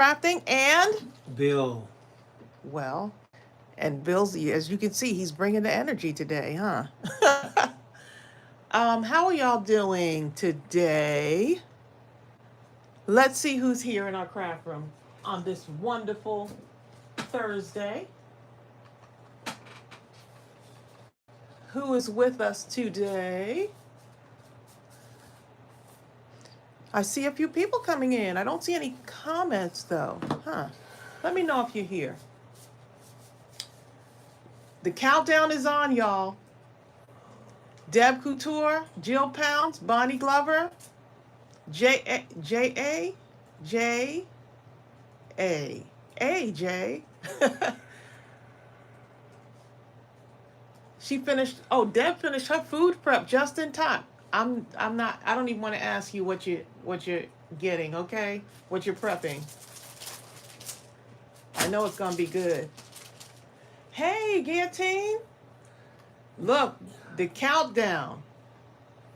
Crafting and, Bill. well, and Bill's, as you can see, he's bringing the energy today, huh? How are y'all doing today? Let's see who's here in our craft room on this wonderful Thursday. Who is with us today? I see a few people coming in. I don't see any comments though. Huh. Let me know if you're here. The countdown is on, y'all. Deb Couture, Jill Pounds, Bonnie Glover, J A. She finished. Oh, Deb finished her food prep just in time. I'm not. I don't even want to ask you what you're getting. Okay, what you're prepping. I know it's gonna be good. Hey, Guillotine. Look, the countdown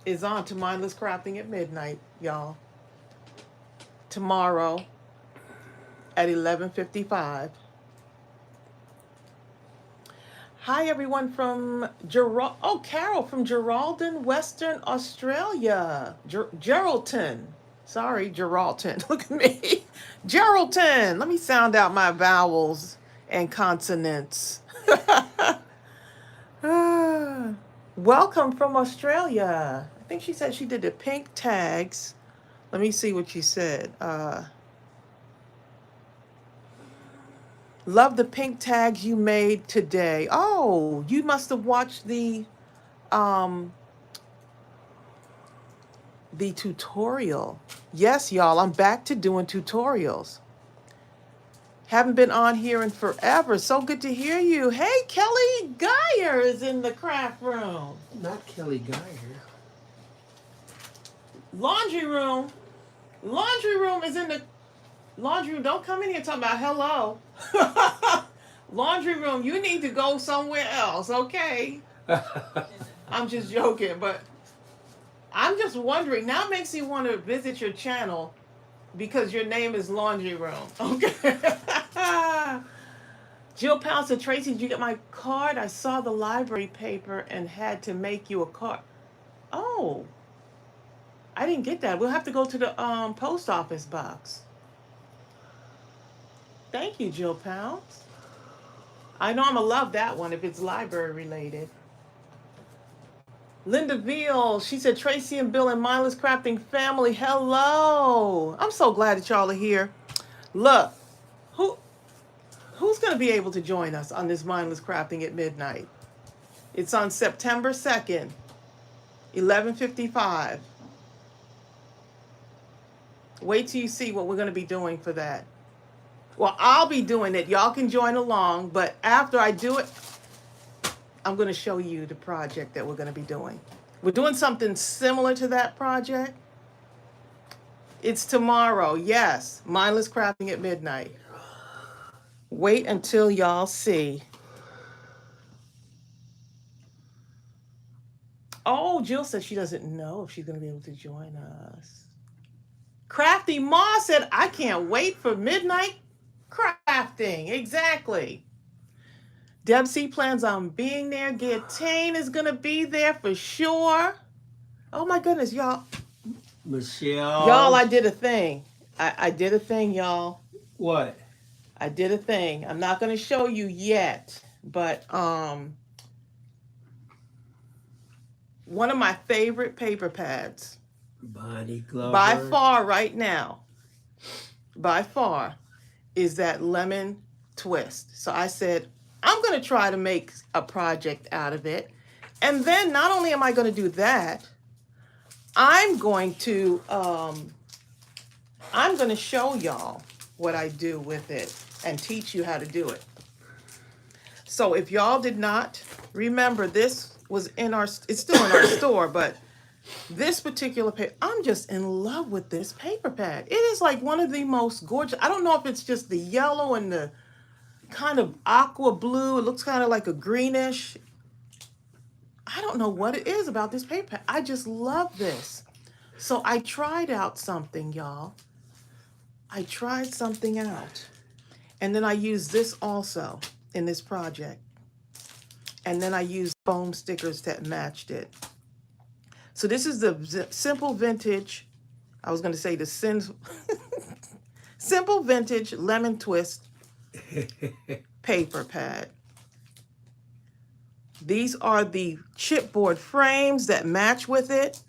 is on to Mindless Crafting at midnight, y'all. Tomorrow at 11:55. Hi, everyone from Carol from Geraldton, Western Australia. Geraldton. Sorry, Geraldton. Look at me. Geraldton. Let me sound out my vowels and consonants. Welcome from Australia. I think she said she did the pink tags. Let me see what she said. Love the pink tags you made today. Oh, you must have watched the tutorial. Yes, y'all, I'm back to doing tutorials. Haven't been on here in forever. So good to hear you. Hey, Kelly Geyer is in the craft room. Not Kelly Geyer. Laundry room. Laundry room is in the laundry room. Don't come in here talking about hello. Laundry room, you need to go somewhere else, okay? I'm just joking, but I'm just wondering. Now it makes me want to visit your channel because your name is Laundry Room. Okay. Jill Pounce and Tracy, did you get my card? I saw the library paper and had to make you a card. Oh, I didn't get that. We'll have to go to the post office box. Thank you, Jill Pounce. I know I'm going to love that one if it's library related. Linda Veal, she said, Tracy and Bill and Mindless Crafting family, hello. I'm so glad that y'all are here. Look, who's going to be able to join us on this Mindless Crafting at midnight? It's on September 2nd, 11:55. Wait till you see what we're going to be doing for that. Well, I'll be doing it. Y'all can join along, but after I do it, I'm going to show you the project that we're going to be doing. We're doing something similar to that project. It's tomorrow. Yes, Mindless Crafting at midnight. Wait until y'all see. Oh, Jill said she doesn't know if she's going to be able to join us. Crafty Ma said, I can't wait for midnight crafting. Exactly. Deb C plans on being there. Guillotine is going to be there for sure. Oh my goodness, y'all. Michelle. Y'all, I did a thing. I did a thing, y'all. What? I did a thing. I'm not going to show you yet, but one of my favorite paper pads. Bonnie Glover. By far right now. By far is that lemon twist. So I said, I'm going to try to make a project out of it. And then not only am I going to do that, I'm going to show y'all what I do with it and teach you how to do it. So if y'all did not remember, this was it's still in our store, but this particular paper, I'm just in love with this paper pad. It is like one of the most gorgeous. I don't know if it's just the yellow and the kind of aqua blue. It looks kind of like a greenish. I don't know what it is about this paper pad. I just love this. So I tried out something, y'all. I tried something out. And then I used this also in this project. And then I used foam stickers that matched it. So this is the simple vintage, I was going to say the simple vintage lemon twist paper pad. These are the chipboard frames that match with it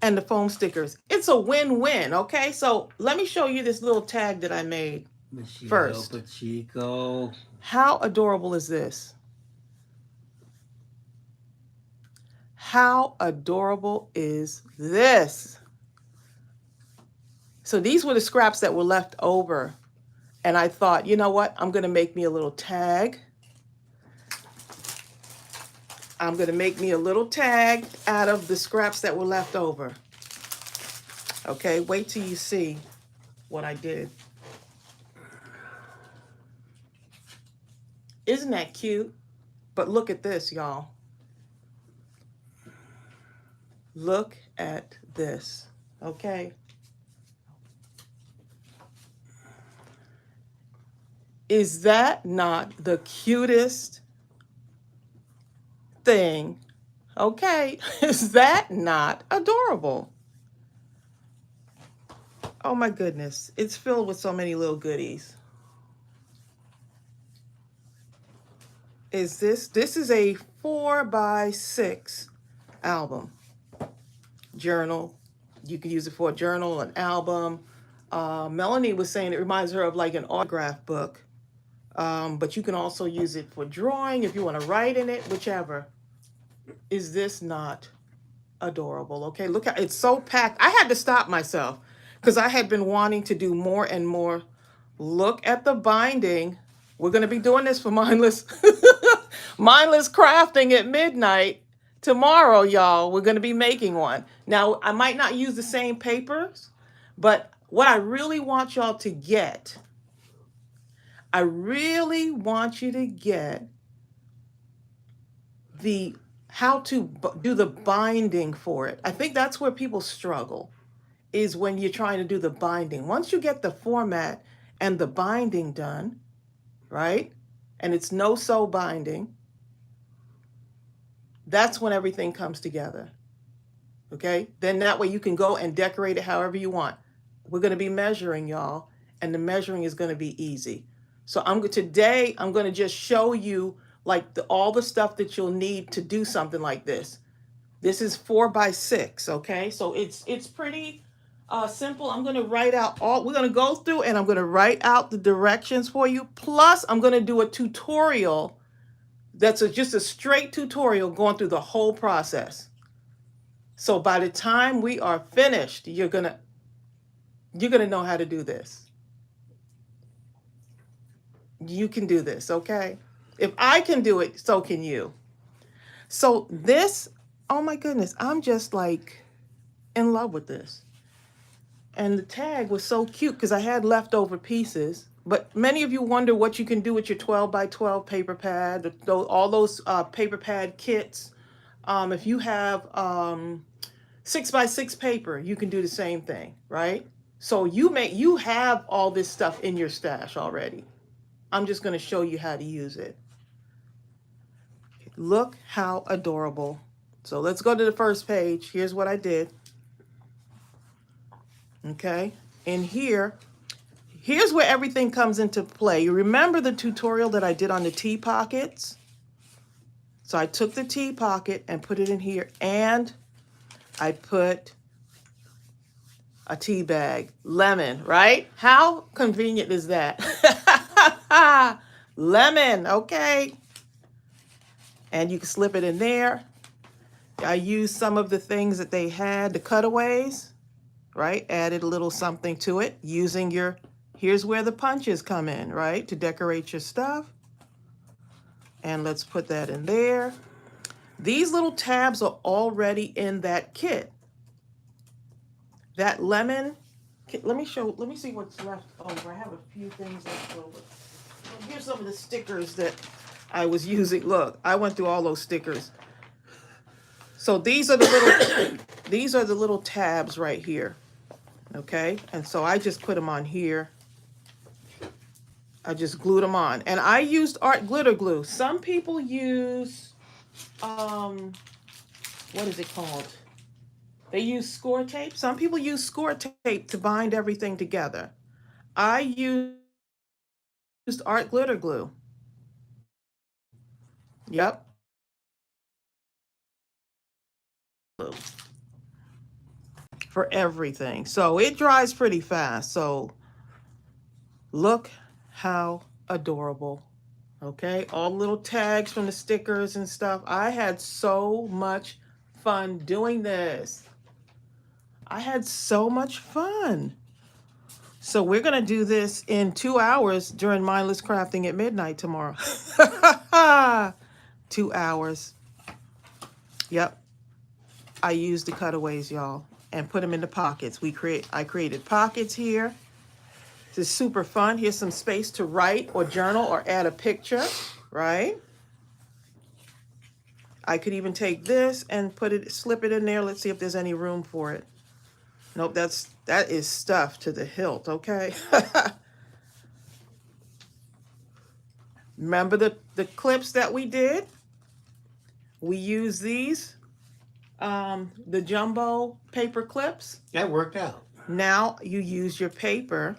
and the foam stickers. It's a win-win, okay? So let me show you this little tag that I made Michelle first. Pacheco. How adorable is this? How adorable is this? So these were the scraps that were left over. And I thought, you know what? I'm going to make me a little tag. I'm going to make me a little tag out of the scraps that were left over. Okay, wait till you see what I did. Isn't that cute? But look at this, y'all. Look at this, okay? Is that not the cutest thing? Okay, is that not adorable? Oh my goodness, it's filled with so many little goodies. This is a 4x6 album. Journal. You can use it for a journal, an album. Melanie was saying it reminds her of like an autograph book. But you can also use it for drawing if you want to write in it, whichever. Is this not adorable? Okay, look how it's so packed. I had to stop myself because I had been wanting to do more and more. Look at the binding. We're going to be doing this for Mindless Crafting at midnight tomorrow, y'all. We're going to be making one. Now, I might not use the same papers, but what I really want y'all to get, I really want you to get the how to do the binding for it. I think that's where people struggle, is when you're trying to do the binding. Once you get the format and the binding done, right? And it's no-sew binding, that's when everything comes together. Okay? Then that way you can go and decorate it however you want. We're going to be measuring, y'all, and the measuring is going to be easy. So today I'm going to just show you like all the stuff that you'll need to do something like this. This is 4x6, okay? So it's pretty simple. I'm going to write out we're going to go through and I'm going to write out the directions for you. Plus, I'm going to do a tutorial that's just a straight tutorial going through the whole process. So by the time we are finished, you're going to know how to do this. You can do this, okay? If I can do it, so can you. So this, oh my goodness, I'm just like in love with this. And the tag was so cute because I had leftover pieces. But many of you wonder what you can do with your 12x12 paper pad, all those paper pad kits. If you have 6x6 paper, you can do the same thing, right? So you have all this stuff in your stash already. I'm just going to show you how to use it. Look how adorable. So let's go to the first page. Here's what I did. Okay. And here's where everything comes into play. You remember the tutorial that I did on the tea pockets? So I took the tea pocket and put it in here, and I put a tea bag. Lemon, right? How convenient is that? Lemon, okay. And you can slip it in there. I used some of the things that they had, the cutaways, right? Added a little something to it using here's where the punches come in, right? To decorate your stuff. And let's put that in there. These little tabs are already in that kit. That lemon, let me see what's left over. I have a few things left over. Here's some of the stickers that I was using. Look, I went through all those stickers. So these are the little tabs right here. Okay, and so I just put them on here. I just glued them on. And I used art glitter glue. Some people use, what is it called? They use score tape. Some people use score tape to bind everything together. I used art glitter glue. Yep. For everything. So it dries pretty fast. So look how adorable. Okay, all the little tags from the stickers and stuff. I had so much fun doing this. I had so much fun. So we're going to do this in 2 hours during Mindless Crafting at midnight tomorrow. 2 hours. Yep. I used the cutaways, y'all, and put them in the pockets. I created pockets here. This is super fun. Here's some space to write or journal or add a picture, right? I could even take this and slip it in there. Let's see if there's any room for it. Nope, that is stuffed to the hilt, okay? Remember the clips that we did? We used these, the jumbo paper clips. That worked out. Now you use your paper,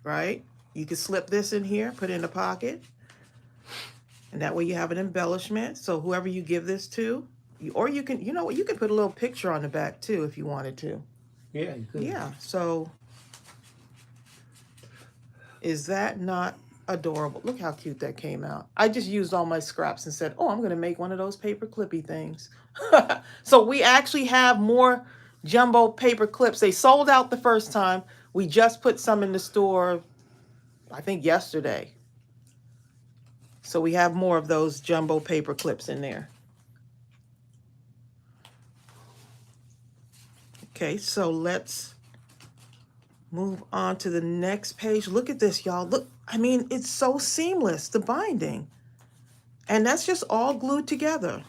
right? You can slip this in here, put it in the pocket. And that way you have an embellishment. So whoever you give this to, or you can, you know what, you can put a little picture on the back too if you wanted to. Yeah, you could. Yeah, so is that not adorable? Look how cute that came out. I just used all my scraps and said, oh, I'm going to make one of those paper clippy things. So we actually have more jumbo paper clips. They sold out the first time. We just put some in the store, I think yesterday. So we have more of those jumbo paper clips in there. Okay, so let's move on to the next page. Look at this, y'all. Look, I mean, it's so seamless, the binding. And that's just all glued together.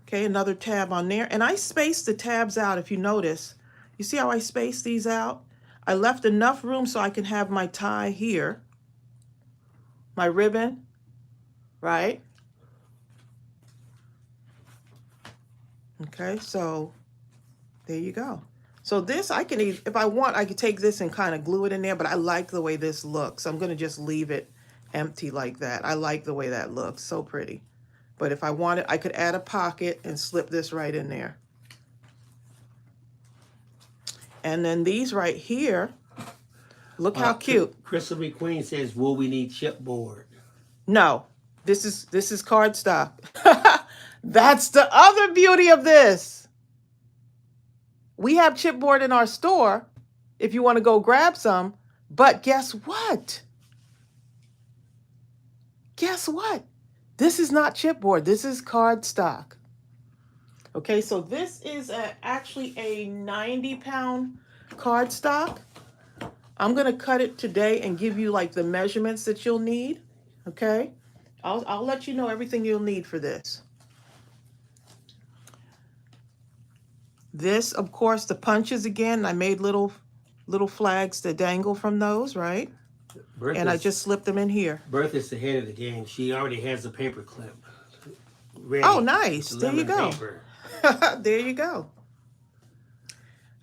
Okay, another tab on there. And I spaced the tabs out, if you notice. You see how I spaced these out? I left enough room so I can have my tie here. My ribbon, right? Okay, so there you go. So this, I can, if I want, I could take this and kind of glue it in there, but I like the way this looks. I'm going to just leave it empty like that. I like the way that looks, so pretty. But if I wanted, I could add a pocket and slip this right in there. And then these right here, look how cute. Crystal McQueen says, will we need chipboard? No, this is cardstock. That's the other beauty of this. We have chipboard in our store if you want to go grab some, but guess what? Guess what? This is not chipboard. This is cardstock. Okay, so this is actually a 90-pound cardstock. I'm going to cut it today and give you like the measurements that you'll need. Okay, I'll let you know everything you'll need for this. This, of course, the punches again. I made little flags to dangle from those, right? And I just slipped them in here. Bertha's ahead of the game. She already has a paper clip ready. Oh, nice. There you go. There you go.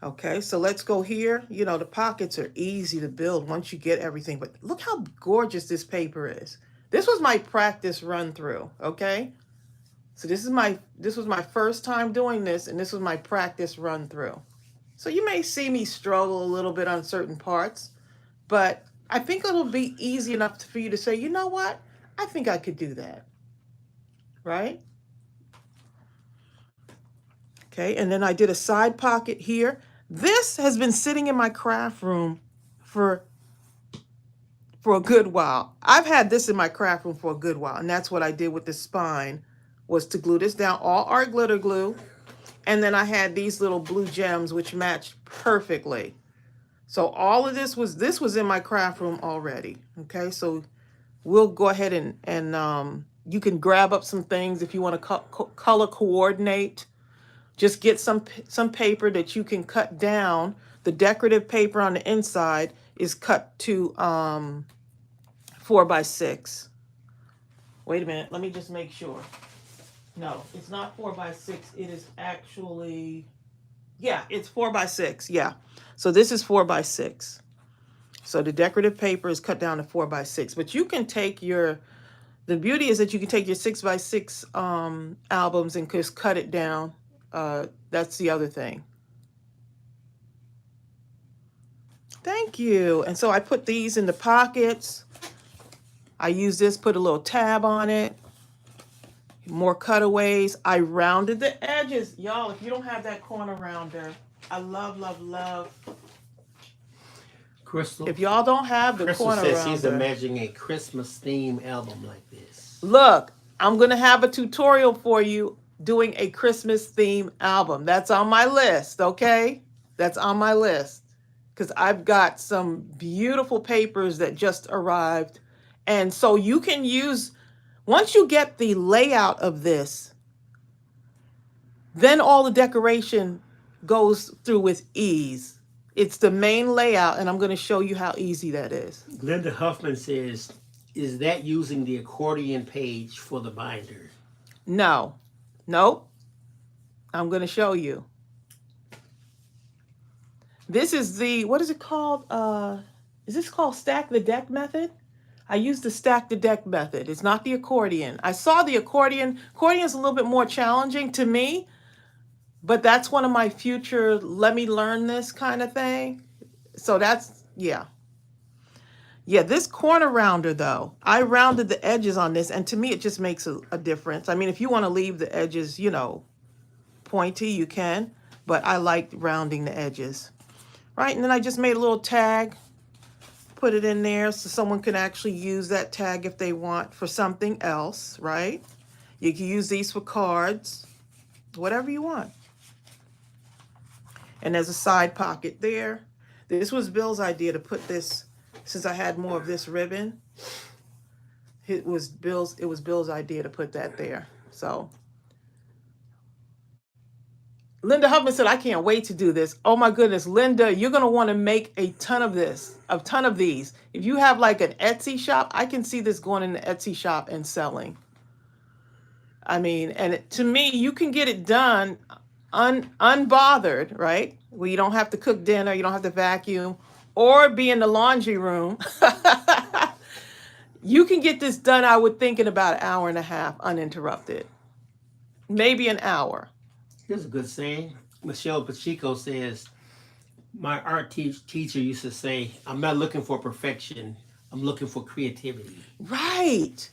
Okay, so let's go here. You know, the pockets are easy to build once you get everything. But look how gorgeous this paper is. This was my practice run through, okay? So this was my first time doing this, and this was my practice run through. So you may see me struggle a little bit on certain parts, but I think it'll be easy enough for you to say, you know what? I think I could do that, right? Okay, and then I did a side pocket here. This has been sitting in my craft room for a good while. I've had this in my craft room for a good while, and that's what I did with the spine, was to glue this down, all art glitter glue. And then I had these little blue gems, which matched perfectly. So all of this was in my craft room already. Okay, so we'll go ahead and you can grab up some things if you want to color coordinate Just get some paper that you can cut down. The decorative paper on the inside is cut to 4x6. Wait a minute, let me just make sure. No, it's not 4x6. It is actually, yeah, it's 4x6. Yeah. So this is 4x6. So the decorative paper is cut down to 4x6. But you can take the beauty is that you can take your 6x6 albums and just cut it down. That's the other thing. Thank you. And so I put these in the pockets. I use this, put a little tab on it. More cutaways. I rounded the edges. Y'all, if you don't have that corner rounder, I love, love, love. Crystal. If y'all don't have the Crystal corner says rounder. she's imagining a Christmas theme album like this. Look, I'm going to have a tutorial for you doing a Christmas theme album. That's on my list, okay? That's on my list. Because I've got some beautiful papers that just arrived. And so you can use, once you get the layout of this, then all the decoration goes through with ease. It's the main layout, and I'm going to show you how easy that is. Linda Huffman says, is that using the accordion page for the binder? No. Nope. I'm going to show you. This is the, what is it called? Is this called stack the deck method? I use the stack the deck method. It's not the accordion. I saw the accordion. Accordion is a little bit more challenging to me, but that's one of my future, let me learn this kind of thing. So that's, yeah. Yeah, this corner rounder though, I rounded the edges on this, and to me it just makes a difference. I mean, if you want to leave the edges, you know, pointy, you can, but I like rounding the edges. Right, and then I just made a little tag, put it in there so someone can actually use that tag if they want for something else, right? You can use these for cards, whatever you want. And there's a side pocket there. This was Bill's idea to put this, since I had more of this ribbon. It was Bill's idea to put that there. So Linda Huffman said, I can't wait to do this. Oh my goodness, Linda, you're going to want to make a ton of these. If you have like an Etsy shop, I can see this going in the Etsy shop and selling. I mean, and to me, you can get it done unbothered, right? Where you don't have to cook dinner, you don't have to vacuum, or be in the laundry room. You can get this done, I would think, in about an hour and a half, uninterrupted. Maybe an hour. Here's a good saying. Michelle Pacheco says, my art teacher used to say, I'm not looking for perfection. I'm looking for creativity. Right.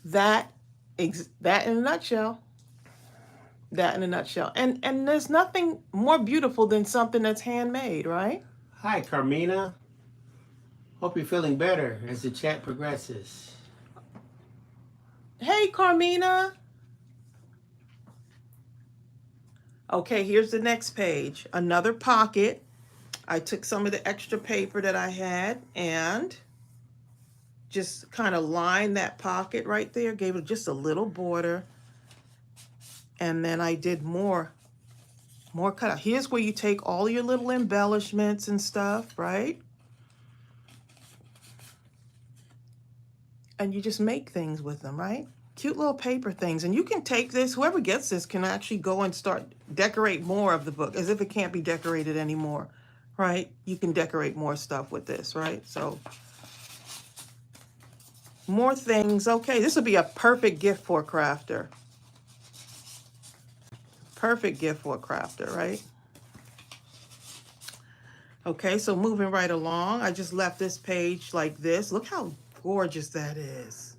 That in a nutshell. That in a nutshell. And there's nothing more beautiful than something that's handmade, right? Hi, Carmina. Hope you're feeling better as the chat progresses. Hey, Carmina. Okay, here's the next page. Another pocket. I took some of the extra paper that I had and just kind of lined that pocket right there, gave it just a little border. And then I did more cutout. Here's where you take all your little embellishments and stuff, right? And you just make things with them, right? Cute little paper things. And you can take this, whoever gets this can actually go and start decorate more of the book, as if it can't be decorated anymore, right? You can decorate more stuff with this, right? So more things. Okay, this would be a perfect gift for a crafter. Perfect gift for a crafter, right? Okay, so moving right along, I just left this page like this. Look how gorgeous that is.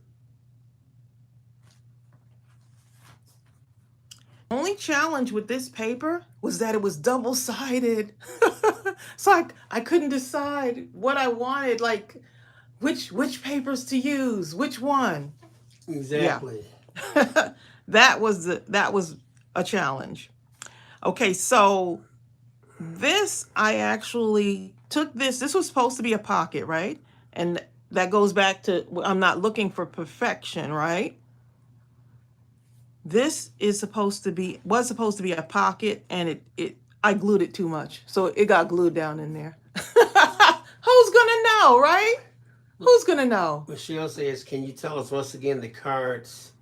Only challenge with this paper was that it was double-sided. So I couldn't decide what I wanted, like which papers to use, which one. Exactly. Yeah. that was a challenge. Okay, so this, I actually took this was supposed to be a pocket, right? And that goes back to, I'm not looking for perfection, right? This is was supposed to be a pocket, and I glued it too much. So it got glued down in there. Who's gonna know, right? Who's gonna know? Michelle says, can you tell us once again the cards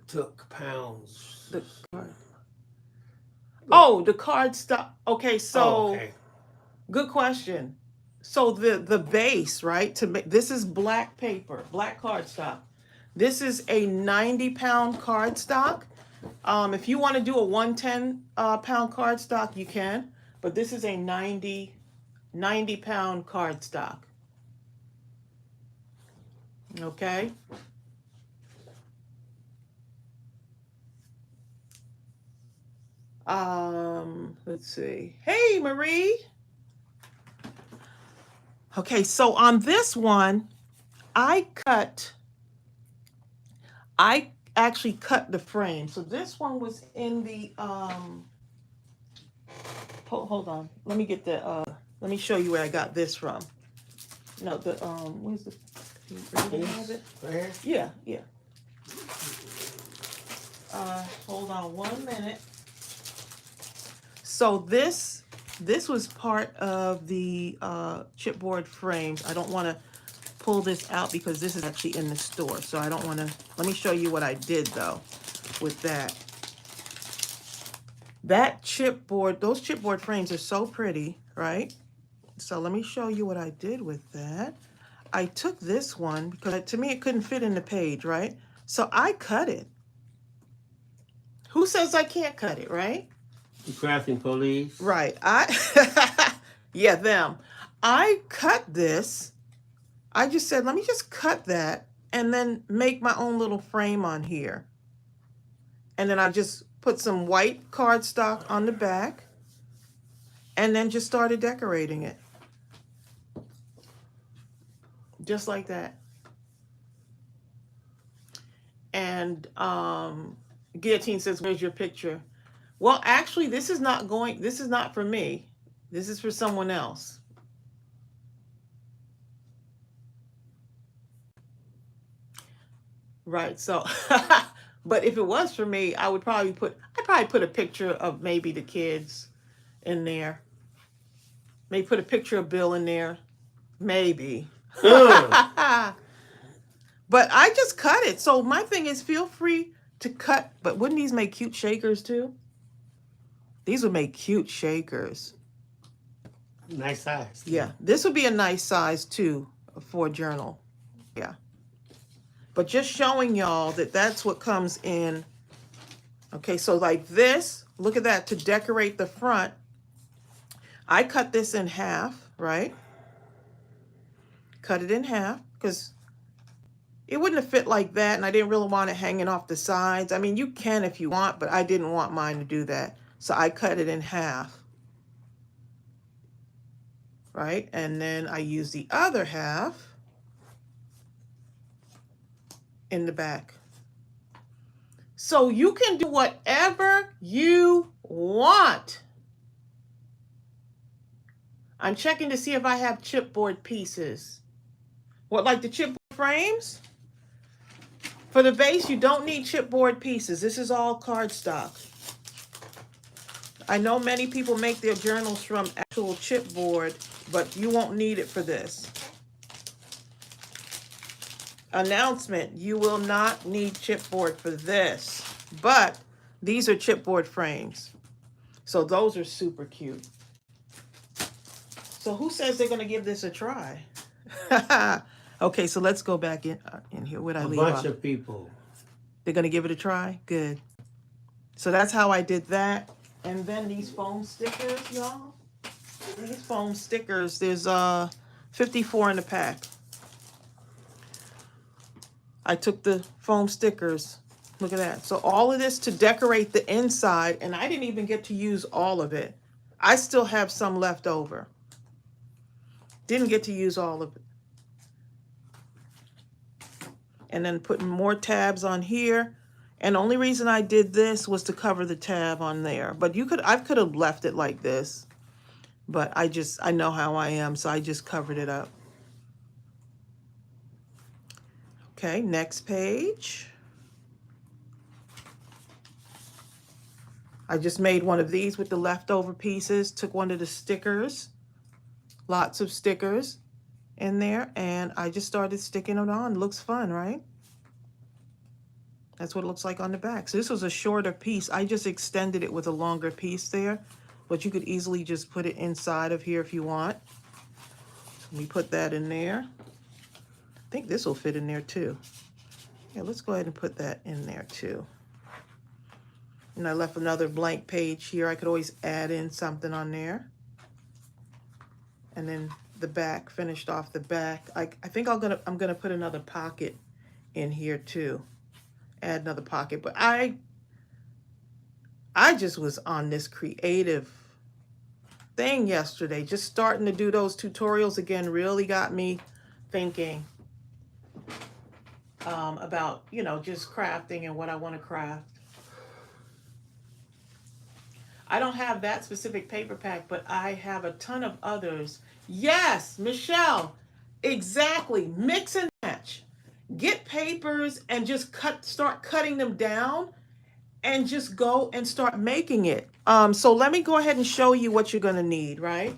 took pounds? The card. Oh, the cardstock. Okay, so okay. Good question. So the base, right? To make this is black paper, black cardstock. This is a 90-pound cardstock. If you want to do a 110 pound cardstock, you can, but this is a 90-pound cardstock. Okay. Let's see. Hey, Marie. Okay, so on this one, I actually cut the frame. So this one was in the hold on. Let me get the let me show you where I got this from. No, the where's the have it? Right here? Yeah, yeah. Hold on 1 minute. So this was part of the chipboard frames. I don't want to pull this out because this is actually in the store. So I don't want to, let me show you what I did though with that. That chipboard, those chipboard frames are so pretty, right? So let me show you what I did with that. I took this one because to me it couldn't fit in the page, right? So I cut it. Who says I can't cut it, right? The crafting police. Right. Yeah, them. I cut this. I just said, let me just cut that and then make my own little frame on here. And then I just put some white cardstock on the back and then just started decorating it. Just like that. And Guillotine says, where's your picture? Well, actually, this is not for me. This is for someone else. Right, so, but if it was for me, I'd probably put a picture of maybe the kids in there. Maybe put a picture of Bill in there. Maybe. But I just cut it. So my thing is, feel free to cut, but wouldn't these make cute shakers too? These would make cute shakers. Nice size. Yeah, this would be a nice size too for a journal. Yeah. But just showing y'all that that's what comes in. Okay, so like this, look at that, to decorate the front. I cut this in half, right? Cut it in half because it wouldn't have fit like that, and I didn't really want it hanging off the sides. I mean, you can if you want, but I didn't want mine to do that. So I cut it in half, right? And then I use the other half in the back. So you can do whatever you want. I'm checking to see if I have chipboard pieces. What, like the chipboard frames? For the base, you don't need chipboard pieces. This is all cardstock. I know many people make their journals from actual chipboard, but you won't need it for this. Announcement, you will not need chipboard for this, but these are chipboard frames. So those are super cute. So who says they're going to give this a try? Okay, so let's go back in here. Where'd I leave off? A bunch of people. They're going to give it a try? Good. So that's how I did that. And then these foam stickers, y'all. These foam stickers, there's 54 in the pack. I took the foam stickers. Look at that. So all of this to decorate the inside, and I didn't even get to use all of it. I still have some left over. Didn't get to use all of it. And then putting more tabs on here. And the only reason I did this was to cover the tab on there. But I could have left it like this. But I know how I am, so I just covered it up. Okay, next page. I just made one of these with the leftover pieces, took one of the stickers, lots of stickers in there, and I just started sticking it on. Looks fun, right? That's what it looks like on the back. So this was a shorter piece. I just extended it with a longer piece there, but you could easily just put it inside of here if you want. Let me put that in there. I think this will fit in there too. Yeah, let's go ahead and put that in there too. And I left another blank page here. I could always add in something on there. And then the back, finished off the back. I think I'm gonna put another pocket in here too. Add another pocket. But I just was on this creative thing yesterday. Just starting to do those tutorials again really got me thinking about, you know, just crafting and what I want to craft. I don't have that specific paper pack, but I have a ton of others. Yes, Michelle, exactly. Mix and match. Get papers and just start cutting them down and just go and start making it. So let me go ahead and show you what you're going to need, right?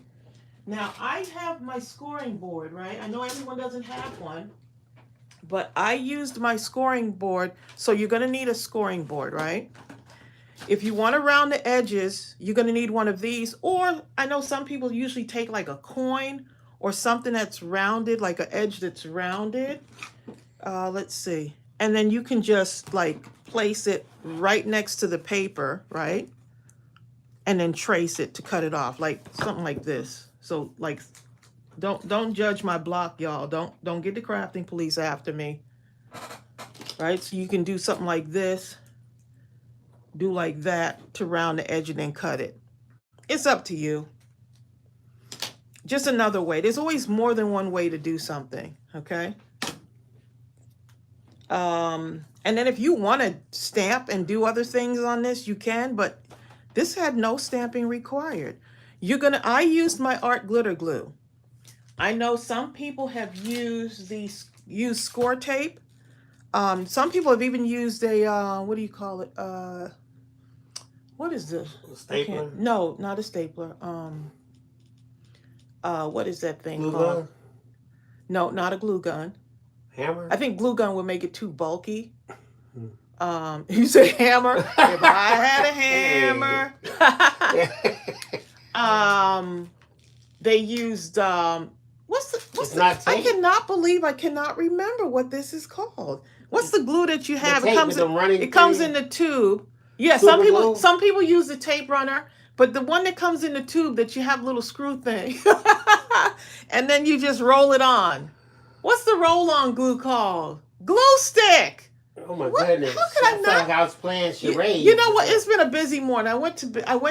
Now, I have my scoring board, right? I know everyone doesn't have one, but I used my scoring board. So you're going to need a scoring board, right? If you want to round the edges, you're going to need one of these. Or I know some people usually take like a coin or something that's rounded, like an edge that's rounded. Let's see. And then you can just like place it right next to the paper, right? And then trace it to cut it off, like something like this. So like, don't judge my block, y'all. Don't get the crafting police after me, right? So you can do something like this. Do like that to round the edge and then cut it. It's up to you. Just another way. There's always more than one way to do something, okay? And then if you want to stamp and do other things on this, you can, but this had no stamping required. I used my art glitter glue. I know some people have used score tape. Some people have even used a, what do you call it? What is this? A stapler? No, not a stapler. What is that thing Glue called? gun? No, not a glue gun. Hammer? I think glue gun would make it too bulky. You said hammer? If I had a hammer. They used what's the I cannot believe I cannot remember what this is called. What's the glue that you have? It comes in the tube. Yeah, some people use the tape runner, but the one that comes in the tube that you have a little screw thing. And then you just roll it on. What's the roll-on glue called? Glue stick. Oh my goodness! How could I not? Like I was playing charades. You know what? It's been a busy morning. I went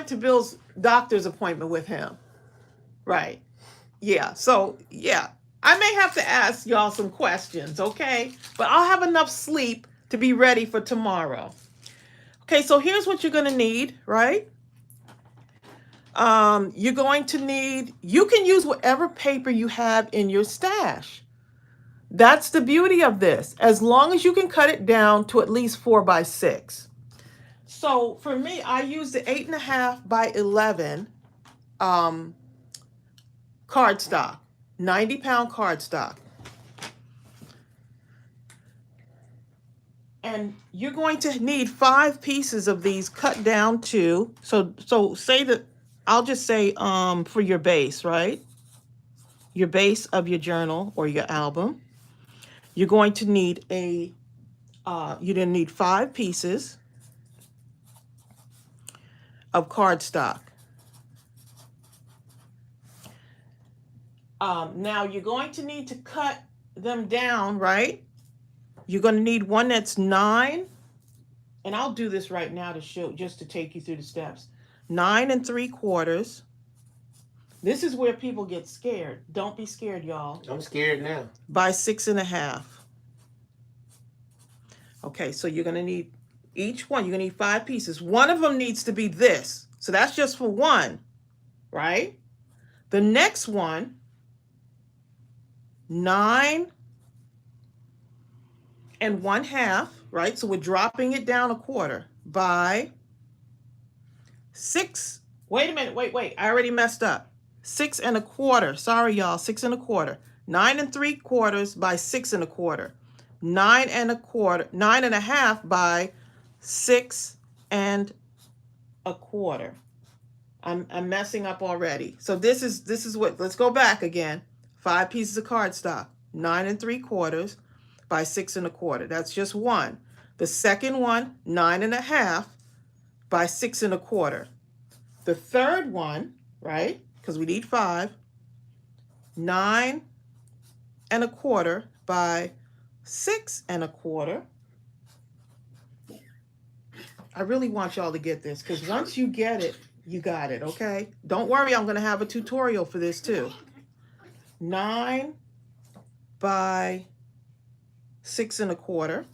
to Bill's doctor's appointment with him. Right. Yeah. So yeah, I may have to ask y'all some questions, okay? But I'll have enough sleep to be ready for tomorrow. Okay. So here's what you're gonna need, right? You're going to need. You can use whatever paper you have in your stash. That's the beauty of this, as long as you can cut it down to at least 4 by 6. So for me, I used the 8.5 by 11 cardstock, 90-pound cardstock. And you're going to need 5 pieces of these cut down to, so say that, I'll just say for your base, right? Your base of your journal or your album. You're going to need you're going to need 5 pieces of cardstock. Now you're going to need to cut them down, right? You're going to need one that's 9, and I'll do this right now to show, just to take you through the steps. 9 3/4. This is where people get scared. Don't be scared, y'all. I'm scared now. By 6.5. Okay, so you're going to need each one. You're going to need 5 pieces. One of them needs to be this. So that's just for one, right? The next one, 9 1/2, right? So we're dropping it down 1/4 by 6. Wait a minute. Wait. I already messed up. 6 1/4. Sorry, y'all. 6 1/4. 9 3/4 by 6 1/4. 9 1/4. 9 1/2 by 6 1/4. I'm messing up already. So this is what, let's go back again. 5 pieces of cardstock. 9 3/4 by 6 1/4. That's just one. The second one, 9 1/2 by 6 1/4. The third one, right? Because we need 5. 9 1/4 by 6 1/4. I really want y'all to get this, because once you get it, you got it, okay? Don't worry, I'm going to have a tutorial for this too. 9 by 6 1/4.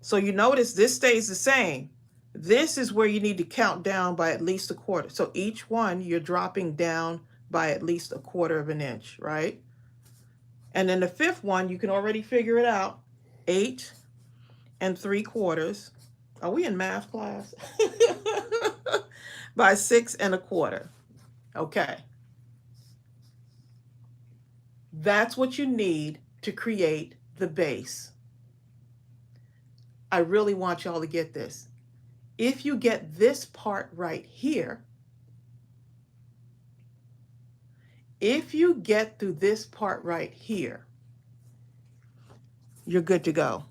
So you notice this stays the same. This is where you need to count down by at least 1/4. So each one you're dropping down by at least 1/4 of an inch, right? And then the fifth one, you can already figure it out. 8 3/4. Are we in math class? By 6 1/4. Okay. That's what you need to create the base. I really want y'all to get this. If you get this part right here, if you get through this part right here, you're good to go.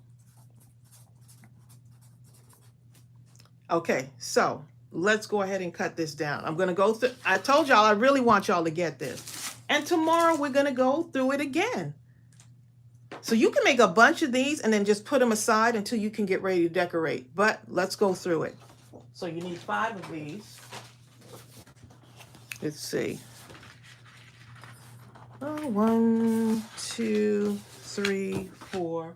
Okay, so let's go ahead and cut this down. I'm going to go through, I told y'all I really want y'all to get this. And tomorrow we're going to go through it again. So you can make a bunch of these and then just put them aside until you can get ready to decorate. But let's go through it. So you need 5 of these. Let's see. 1, 2, 3, 4.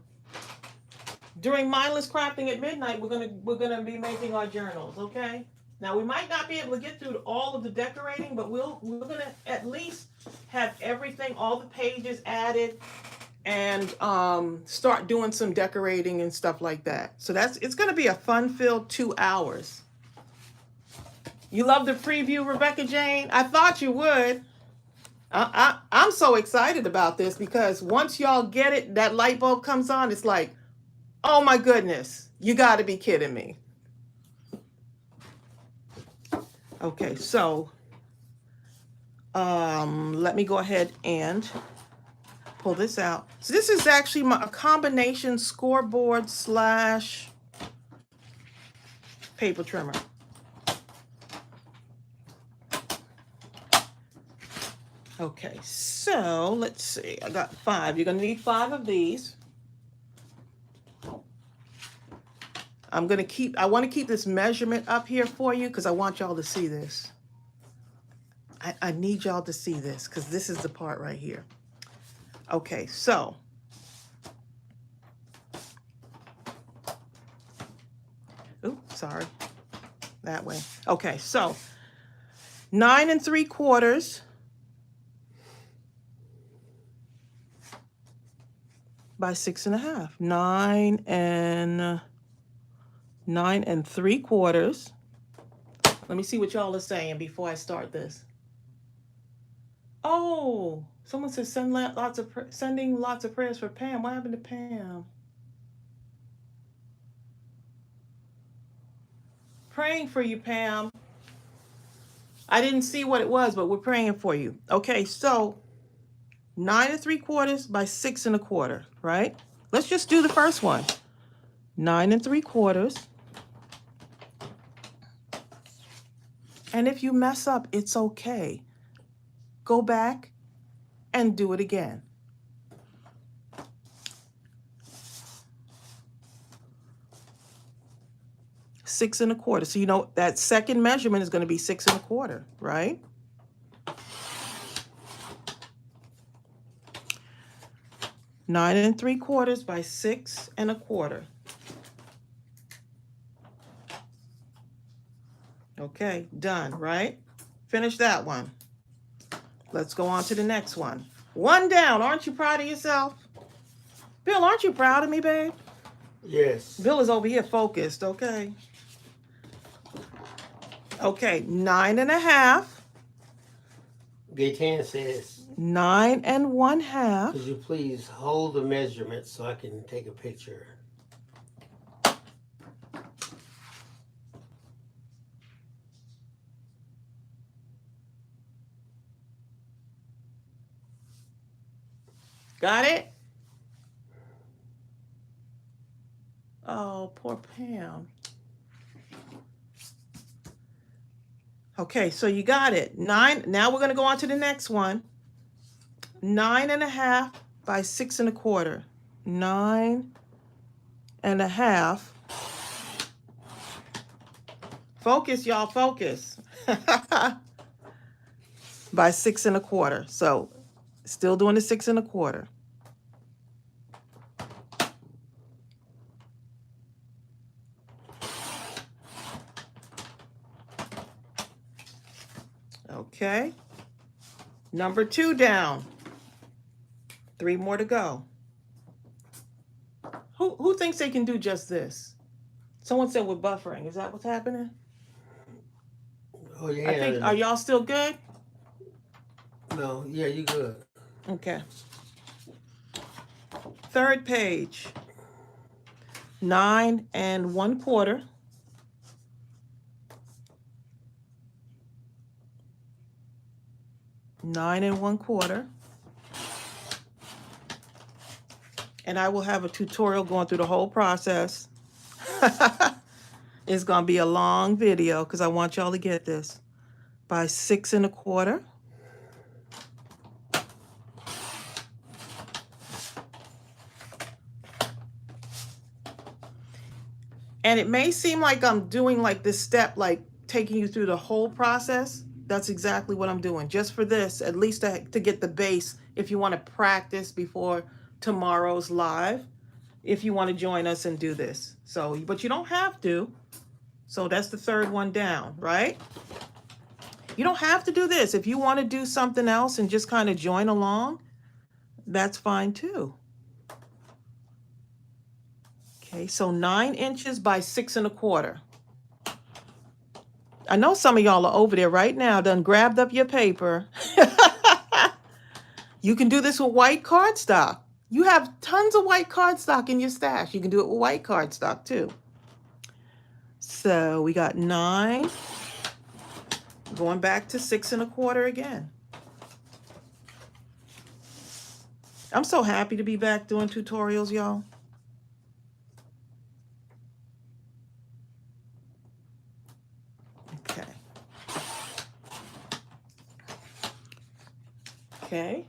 During Mindless Crafting at midnight, we're gonna be making our journals, okay? Now we might not be able to get through all of the decorating, but we're gonna at least have everything, all the pages added, and start doing some decorating and stuff like that. So it's gonna be a fun-filled 2 hours. You love the preview, Rebecca Jane? I thought you would. I'm so excited about this because once y'all get it, that light bulb comes on, it's like, oh my goodness, you got to be kidding me. Okay, so let me go ahead and pull this out. So this is actually a combination scoreboard slash paper trimmer. Okay, so let's see. I got 5. You're going to need 5 of these. I want to keep this measurement up here for you because I want y'all to see this. I need y'all to see this because this is the part right here. Okay, so sorry, that way. Okay, so 9 3/4 by 6 1/2. 9 3/4. Let me see what y'all are saying before I start this. Oh, someone says sending lots of prayers for Pam. What happened to Pam? Praying for you, Pam. I didn't see what it was, but we're praying for you. Okay, so 9 3/4 by 6 1/4, right? Let's just do the first one. 9 3/4. And if you mess up, it's okay. Go back and do it again. Six and a quarter. So you know that second measurement is going to be 6 1/4, right? Nine 3/4 by 6 1/4. Okay, done, right? Finish that one. Let's go on to the next one. One down. Aren't you proud of yourself? Bill, aren't you proud of me, babe? Yes. Bill is over here focused, okay? Okay, 9.5. Gaytan says, 9 1/2. could you please hold the measurement so I can take a picture? Got it? Oh, poor Pam. Okay, so you got it. 9. Now we're going to go on to the next one. 9.5 by 6 1/4. 9.5. Focus, y'all, focus. By 6 1/4. So still doing the 6 1/4. Okay. Number 2 down. 3 more to go. Who thinks they can do just this? Someone said we're buffering. Is that what's happening? Oh, yeah. I think, are y'all still good? No, yeah, you good. Okay. 3rd page. 9 1/4. 9 1/4. And I will have a tutorial going through the whole process. It's going to be a long video because I want y'all to get this. By 6 1/4. And it may seem like I'm doing like this step, like taking you through the whole process. That's exactly what I'm doing. Just for this, at least to get the base, if you want to practice before tomorrow's live, if you want to join us and do this. So, but you don't have to. So that's the 3rd one down, right? You don't have to do this. If you want to do something else and just kind of join along, that's fine too. Okay, so 9 inches by 6 1/4. I know some of y'all are over there right now, done grabbed up your paper. You can do this with white cardstock. You have tons of white cardstock in your stash. You can do it with white cardstock too. So we got 9, going back to 6 1/4 again. I'm so happy to be back doing tutorials, y'all. Okay. Okay.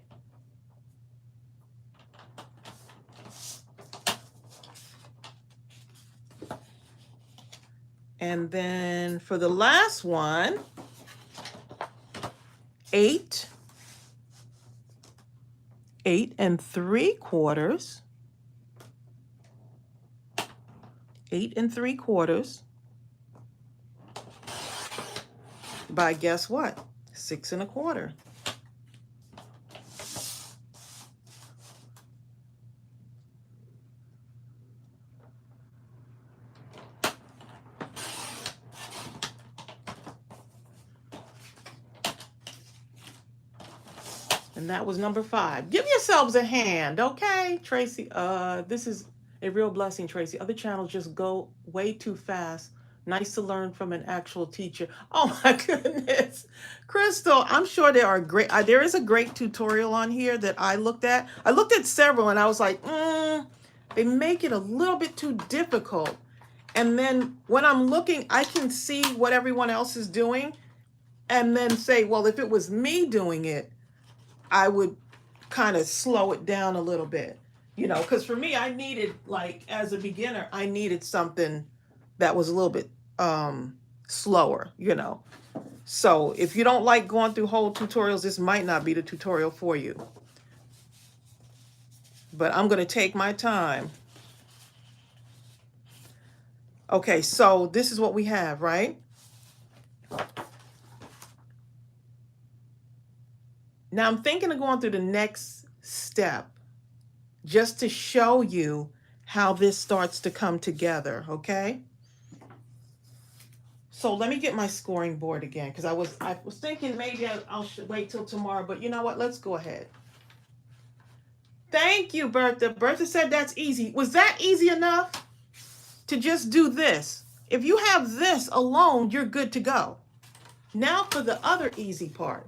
And then for the last one, 8 3/4. 8 3/4. By guess what? 6 1/4. And that was number 5. Give yourselves a hand, okay, Tracy? This is a real blessing, Tracy. Other channels just go way too fast. Nice to learn from an actual teacher. Oh my goodness. Crystal, I'm sure there is a great tutorial on here that I looked at. I looked at several and I was like, they make it a little bit too difficult. And then when I'm looking, I can see what everyone else is doing and then say, well, if it was me doing it, I would kind of slow it down a little bit, because for me, I needed, like, as a beginner, I needed something that was a little bit slower, So if you don't like going through whole tutorials, this might not be the tutorial for you. But I'm going to take my time. Okay, so this is what we have, right? Now I'm thinking of going through the next step just to show you how this starts to come together, okay? So let me get my scoring board again, because I was thinking maybe I'll wait till tomorrow, but you know what? Let's go ahead. Thank you, Bertha. Bertha said that's easy. Was that easy enough to just do this? If you have this alone, you're good to go. Now for the other easy part.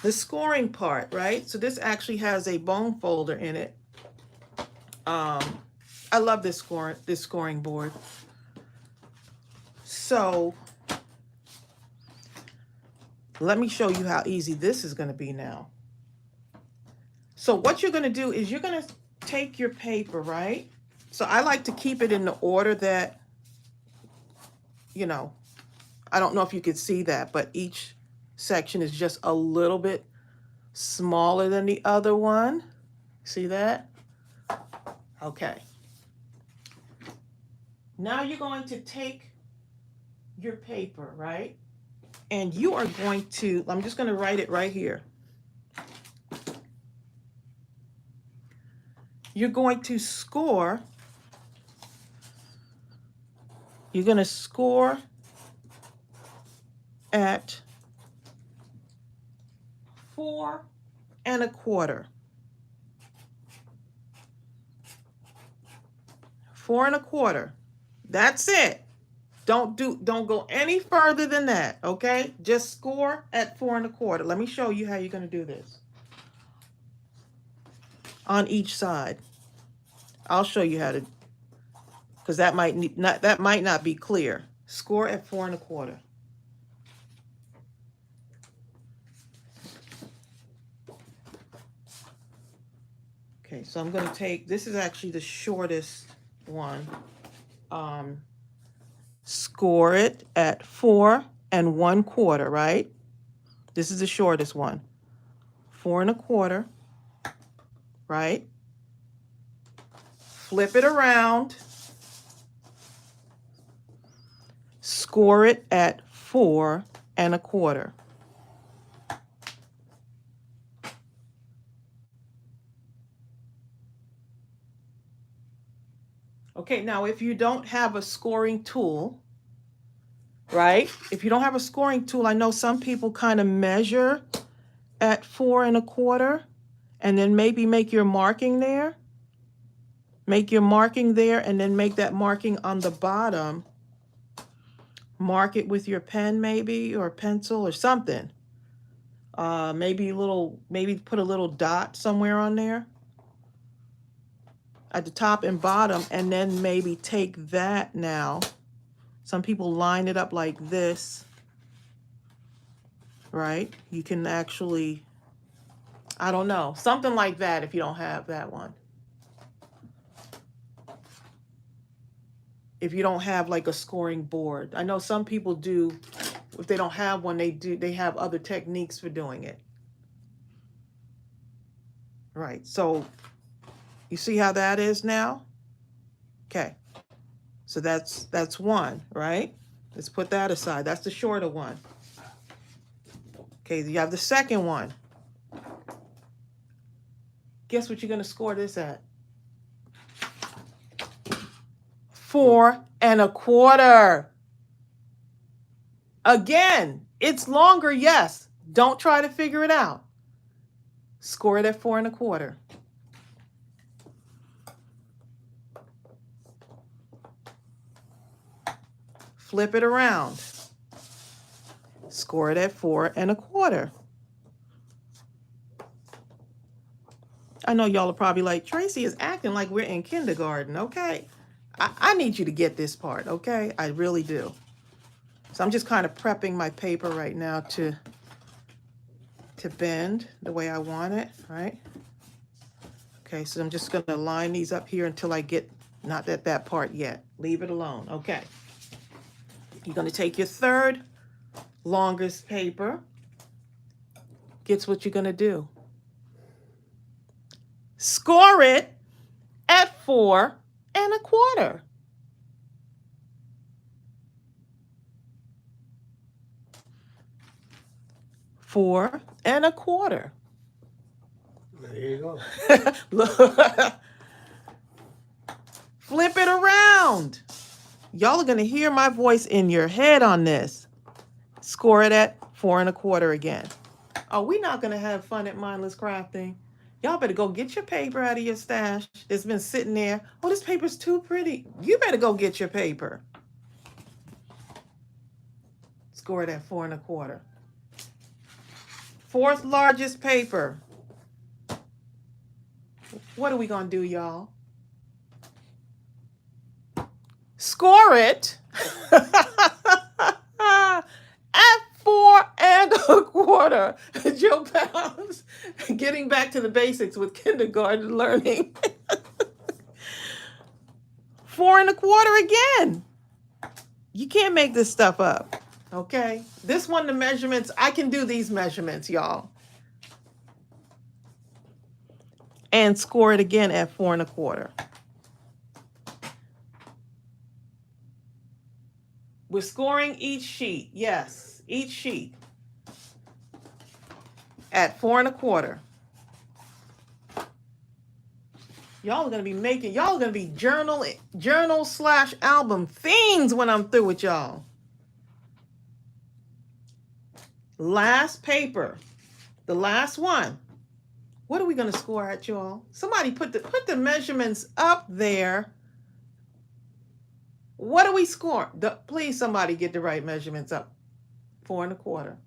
The scoring part, right? So this actually has a bone folder in it. I love this scoring board. So let me show you how easy this is going to be now. So what you're going to do is you're going to take your paper, right? So I like to keep it in the order that, you know, I don't know if you could see that, but each section is just a little bit smaller than the other one. See that? Okay. Now you're going to take your paper, right? And you are going to, I'm just going to write it right here. You're going to score. You're going to score at 4 1/4. 4 1/4. That's it. Don't go any further than that, okay? Just score at 4 1/4. Let me show you how you're going to do this. On each side. I'll show you how to, because that might not be clear. Score at 4 1/4. Okay, so I'm going to take, this is actually the shortest one. Score it at 4 1/4, right? This is the shortest one. 4 1/4, right? Flip it around. Score it at 4 1/4. Okay, now if you don't have a scoring tool, right? If you don't have a scoring tool, I know some people kind of measure at 4 1/4 and then maybe make your marking there. Make your marking there and then make that marking on the bottom. Mark it with your pen maybe, or pencil or something. Maybe put a little dot somewhere on there at the top and bottom, and then maybe take that now. Some people line it up like this, right? You can actually, I don't know, something like that if you don't have that one. If you don't have like a scoring board. I know some people do, if they don't have one, they have other techniques for doing it. Right, so you see how that is now? Okay, so that's one, right? Let's put that aside. That's the shorter one. Okay, you have the second one. Guess what you're going to score this at? 4 1/4. Again, it's longer, yes. Don't try to figure it out. Score it at 4 1/4. Flip it around. Score it at 4 1/4. I know y'all are probably like, Tracey is acting like we're in kindergarten, okay? I need you to get this part, okay? I really do. So I'm just kind of prepping my paper right now to bend the way I want it, right? Okay, so I'm just going to line these up here until I get, not at that part yet. Leave it alone, okay. You're going to take your third longest paper. Guess what you're going to do? Score it at 4 1/4. Four and a quarter. There you go. Flip it around. Y'all are going to hear my voice in your head on this. Score it at 4 1/4 again. Oh, we're not going to have fun at Mindless Crafting. Y'all better go get your paper out of your stash that's been sitting there. Oh, this paper's too pretty. You better go get your paper. Score it at 4 1/4. Fourth largest paper. What are we going to do, y'all? Score it at 4 1/4. Joe Pounds, getting back to the basics with kindergarten learning. 4 1/4 again. You can't make this stuff up, okay? This one, the measurements, I can do these measurements, y'all. And score it again at 4 1/4. We're scoring each sheet. Yes, each sheet at 4 1/4. Y'all are going to be making, y'all are going to be journal/album fiends when I'm through with y'all. Last paper, the last one. What are we going to score at, y'all? Somebody put the measurements up there. What do we score? Please, somebody get the right measurements up. 4 1/4.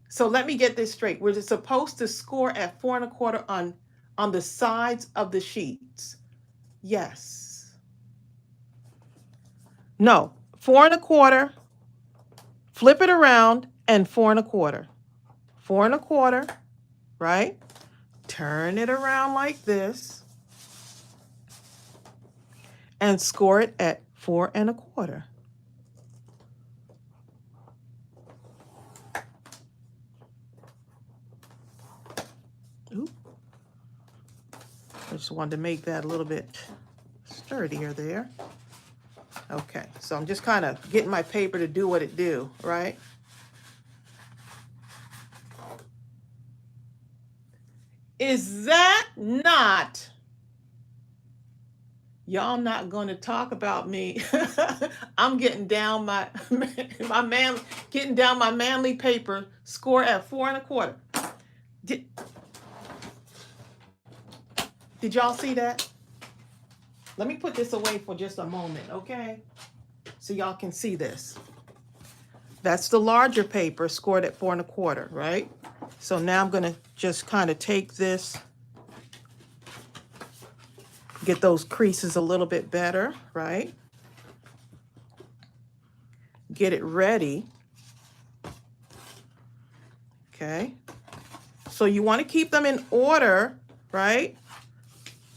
So let me get this straight. We're supposed to score at 4 1/4 on the sides of the sheets. Yes. No, 4 1/4. Flip it around and 4 1/4. 4 1/4, right? Turn it around like this. And score it at 4 1/4. Ooh. I just wanted to make that a little bit sturdier there. Okay, so I'm just kind of getting my paper to do what it do, right? Is that not... Y'all not going to talk about me. I'm getting down my manly paper. Score at 4 1/4. Did y'all see that? Let me put this away for just a moment, okay? So y'all can see this. That's the larger paper scored at 4 1/4, right? So now I'm going to just kind of take this, get those creases a little bit better, right? Get it ready. Okay. So you want to keep them in order, right?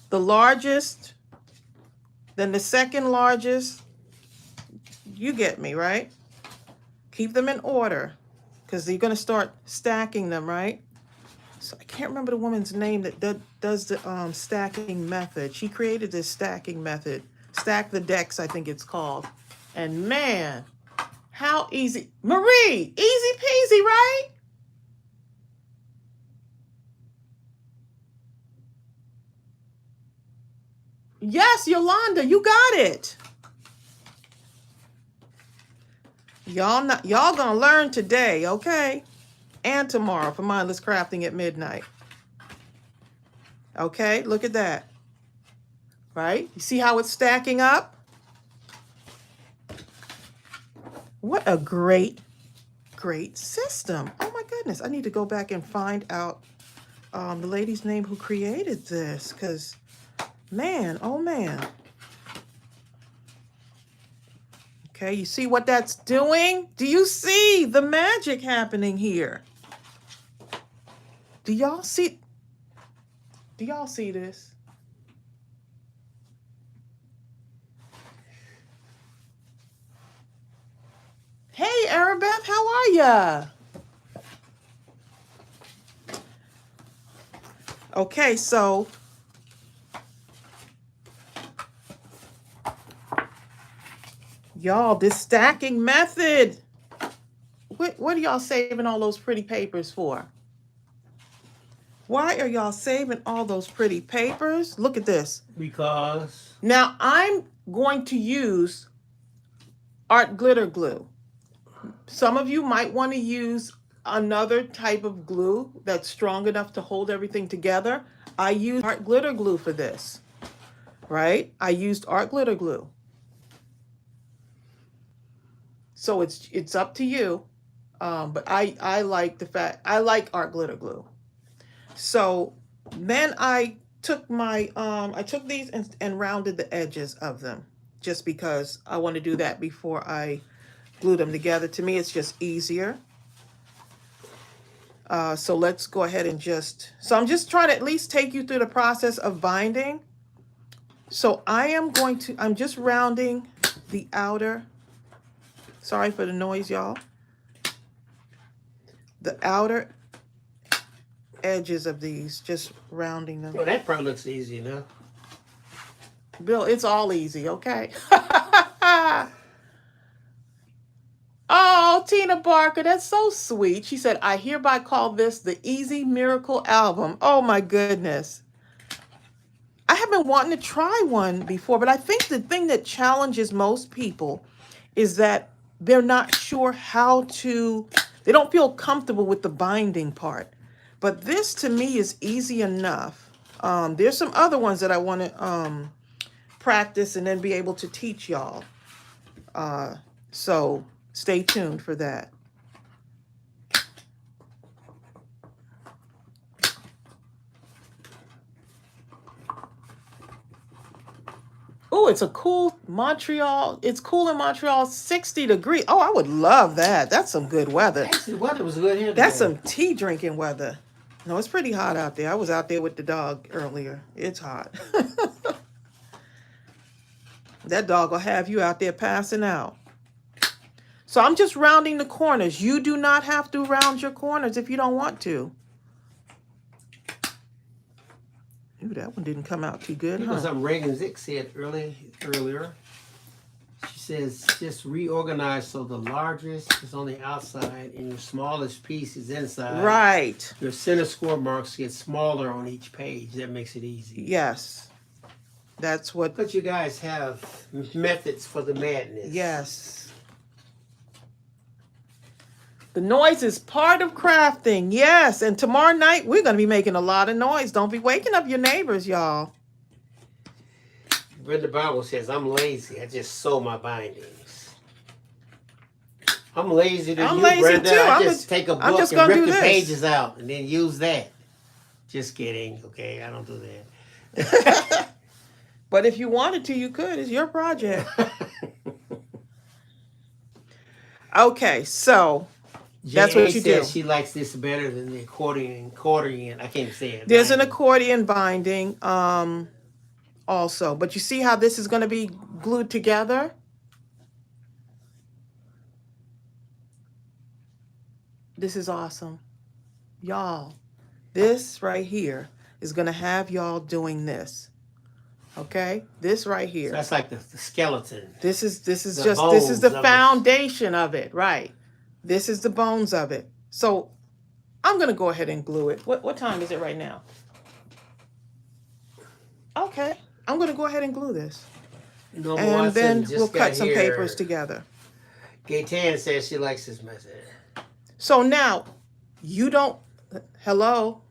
The largest, then the second largest. You get me, right? Keep them in order because you're going to start stacking them, right? So I can't remember the woman's name that does the stacking method. She created this stacking method. Stack the decks, I think it's called. And man, how easy. Marie, easy peasy, right? Yes, Yolanda, you got it. Y'all gonna learn today, okay? And tomorrow for Mindless Crafting at midnight. Okay, look at that. Right? You see how it's stacking up? What a great system. Oh my goodness. I need to go back and find out the lady's name who created this, because man, oh man. Okay, you see what that's doing? Do you see the magic happening here? Do y'all see this? Hey, Arabeth, how are ya? Okay, so y'all, this stacking method. What are y'all saving all those pretty papers for? Why are y'all saving all those pretty papers? Look at this. Because Now I'm going to use art glitter glue. Some of you might want to use another type of glue that's strong enough to hold everything together. I use art glitter glue for this, right? I used art glitter glue. So it's up to you. But I like I like art glitter glue. So then I took my I took these and rounded the edges of them, just because I want to do that before I glue them together. To me, it's just easier. So let's go ahead and so I'm just trying to at least take you through the process of binding. So I'm just rounding the outer, sorry for the noise, y'all. The outer edges of these, just rounding them. oh, that part looks easy enough. Bill, it's all easy, okay? Oh, Tina Barker, that's so sweet. She said, I hereby call this the Easy Miracle Album. Oh my goodness. I have been wanting to try one before, but I think the thing that challenges most people is that they're not sure they don't feel comfortable with the binding part. But this to me is easy enough. There's some other ones that I want to practice and then be able to teach y'all. So stay tuned for that. Oh, it's a cool Montreal. It's cool in Montreal, 60 degrees. Oh, I would love that. That's some good weather. Actually, the weather was good here today. That's some tea drinking weather. No, it's pretty hot out there. I was out there with the dog earlier. It's hot. That dog will have you out there passing out. So I'm just rounding the corners. You do not have to round your corners if you don't want to. Ooh, that one didn't come out too good, You know huh? something Reagan Zick said earlier? She says, just reorganize so the largest is on the outside and your smallest piece is inside. Right. Your center score marks get smaller on each page. That makes it easy. Yes. That's what... But you guys have methods for the madness. Yes. The noise is part of crafting. Yes. And tomorrow night, we're going to be making a lot of noise. Don't be waking up your neighbors, y'all. Brenda Bible says, I'm lazy. I just sew my bindings. I'm lazy to I'm you, lazy Brenda. too. I just take a book just and gonna rip do the this. pages out and then use that. Just kidding. Okay, I don't do that. But if you wanted to, you could. It's your project. Okay, so that's what you do. She likes this better than the accordion. I can't say it. There's an accordion binding also. But you see how this is going to be glued together? This is awesome. Y'all, this right here is going to have y'all doing this. Okay? This right here. So that's like the skeleton. This is the the foundation of it, right? This is the bones of it. So I'm gonna go ahead and glue it. What time is it right now? Okay, I'm gonna go ahead and glue this, and then we'll cut some papers together. Gaytan says she likes this method. So now, you don't. Hello.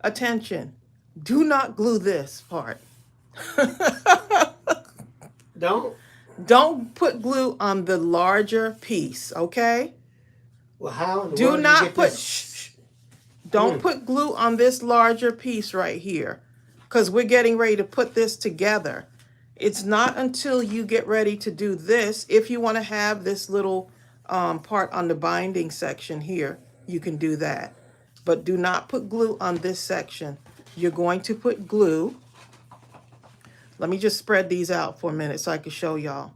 Attention. Do not glue this part. Don't put glue on the larger piece, okay? Well, how? Do not put don't put glue on this larger piece right here, because we're getting ready to put this together. It's not until you get ready to do this, if you want to have this little part on the binding section here, you can do that. But do not put glue on this section. You're going to put glue. Let me just spread these out for a minute so I can show y'all.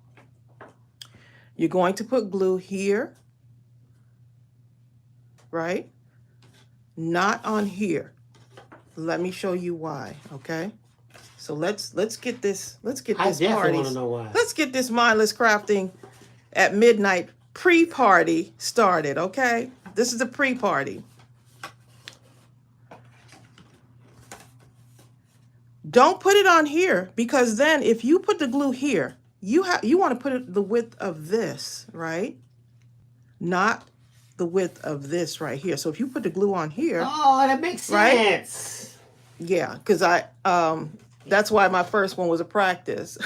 You're going to put glue here, right? Not on here. Let me show you why, okay? So let's get this I definitely want to know why. Let's get this Mindless Crafting at midnight pre-party started, okay? This is a pre-party. Don't put it on here, because then if you put the glue here, you want to put it the width of this, right? Not the width of this right here. So if you put the glue on here, Oh, that makes right? sense. Yeah, because that's why my first one was a practice.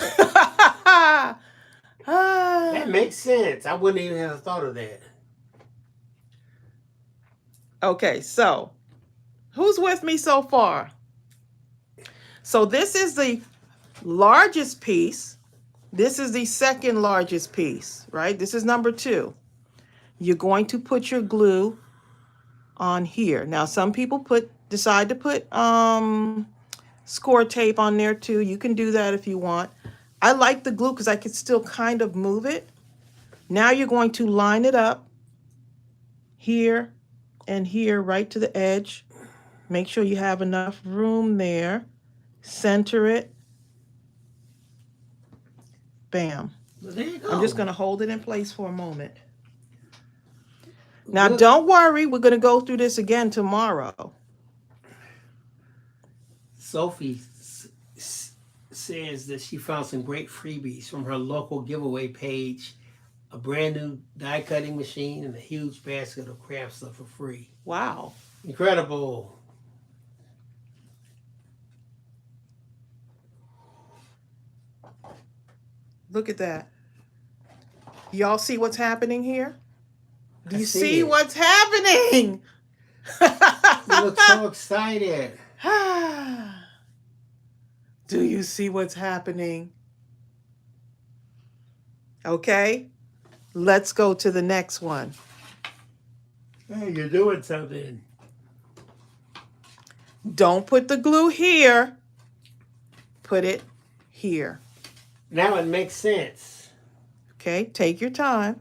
That makes sense. I wouldn't even have thought of that. Okay, so who's with me so far? So this is the largest piece. This is the second largest piece, right? This is number 2. You're going to put your glue on here. Now, some people decide to put score tape on there too. You can do that if you want. I like the glue because I can still kind of move it. Now you're going to line it up here and here right to the edge. Make sure you have enough room there. Center it. Bam. Well, there you go. I'm just going to hold it in place for a moment. Now, don't worry. We're going to go through this again tomorrow. Sophie says that she found some great freebies from her local giveaway page, a brand new die cutting machine, and a huge basket of craft stuff for free. Wow. Incredible. Look at that. Y'all see what's happening here? Do you see see it. what's happening? You look so excited. Do you see what's happening? Okay, let's go to the next one. Hey, you're doing something. Don't put the glue here. Put it here. Now it makes sense. Okay, take your time.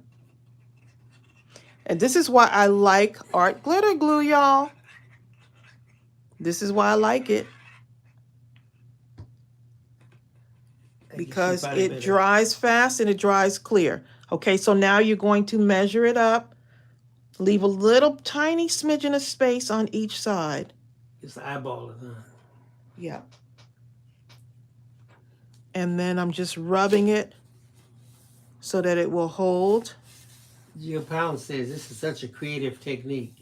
And this is why I like art glitter glue, y'all. This is why I like it. Because it dries fast and it dries clear. Okay, so now you're going to measure it up. Leave a little tiny smidgen of space on each side. Just eyeball it, huh? Yeah. And then I'm just rubbing it so that it will hold. Jill Pound says this is such a creative technique.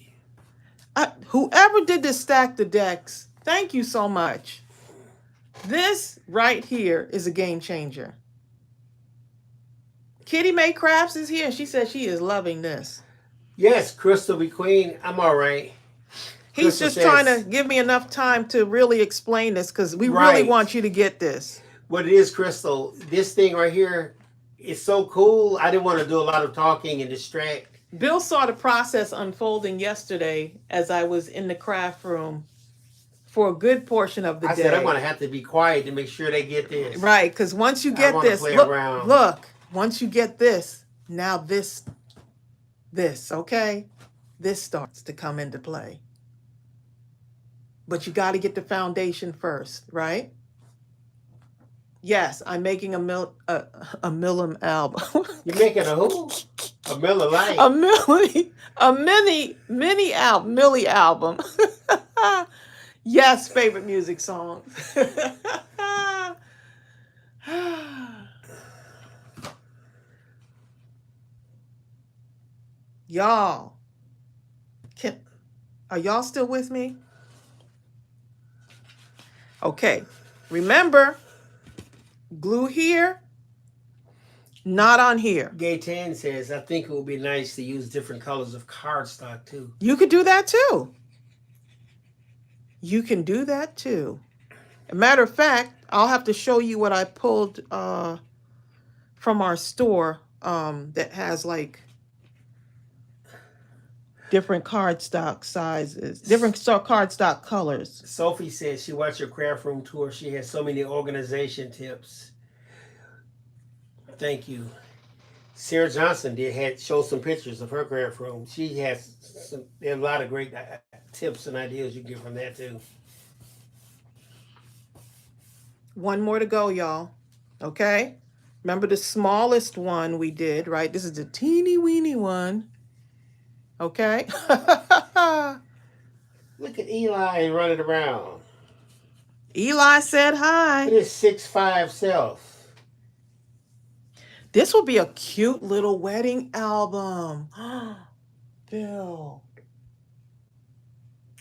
Whoever did this stack the decks, thank you so much. This right here is a game changer. Kitty May Crafts is here. She says she is loving this. Yes, Crystal B. Queen, I'm all right. He's just trying to give me enough time to really explain this because we really want you to get this. What it is, Crystal, this thing right here is so cool. I didn't want to do a lot of talking and distract. Bill saw the process unfolding yesterday as I was in the craft room for a good portion of the day. I said I'm going to have to be quiet to make sure they get this. Right, because once you get this, look, once you get this, now this, okay? This starts to come into play. But you got to get the foundation first, right? Yes, I'm making a Millim album. You're making a who? A Miller Lite. A mini album, Millie album. Yes, favorite music song. Y'all, are y'all still with me? Okay, remember, glue here, not on here. Gaytan says, I think it would be nice to use different colors of cardstock too. You could do that too. You can do that too. As a matter of fact, I'll have to show you what I pulled from our store that has like different cardstock sizes, different cardstock colors. Sophie says she watched your craft room tour. She has so many organization tips. Thank you. Sarah Johnson showed some pictures of her craft room. She has a lot of great tips and ideas you can get from that too. One more to go, y'all. Okay? Remember the smallest one we did, right? This is the teeny weeny one. Okay? Look at Eli running around. Eli said It hi. is 6'5" self. This will be a cute little wedding album. Bill.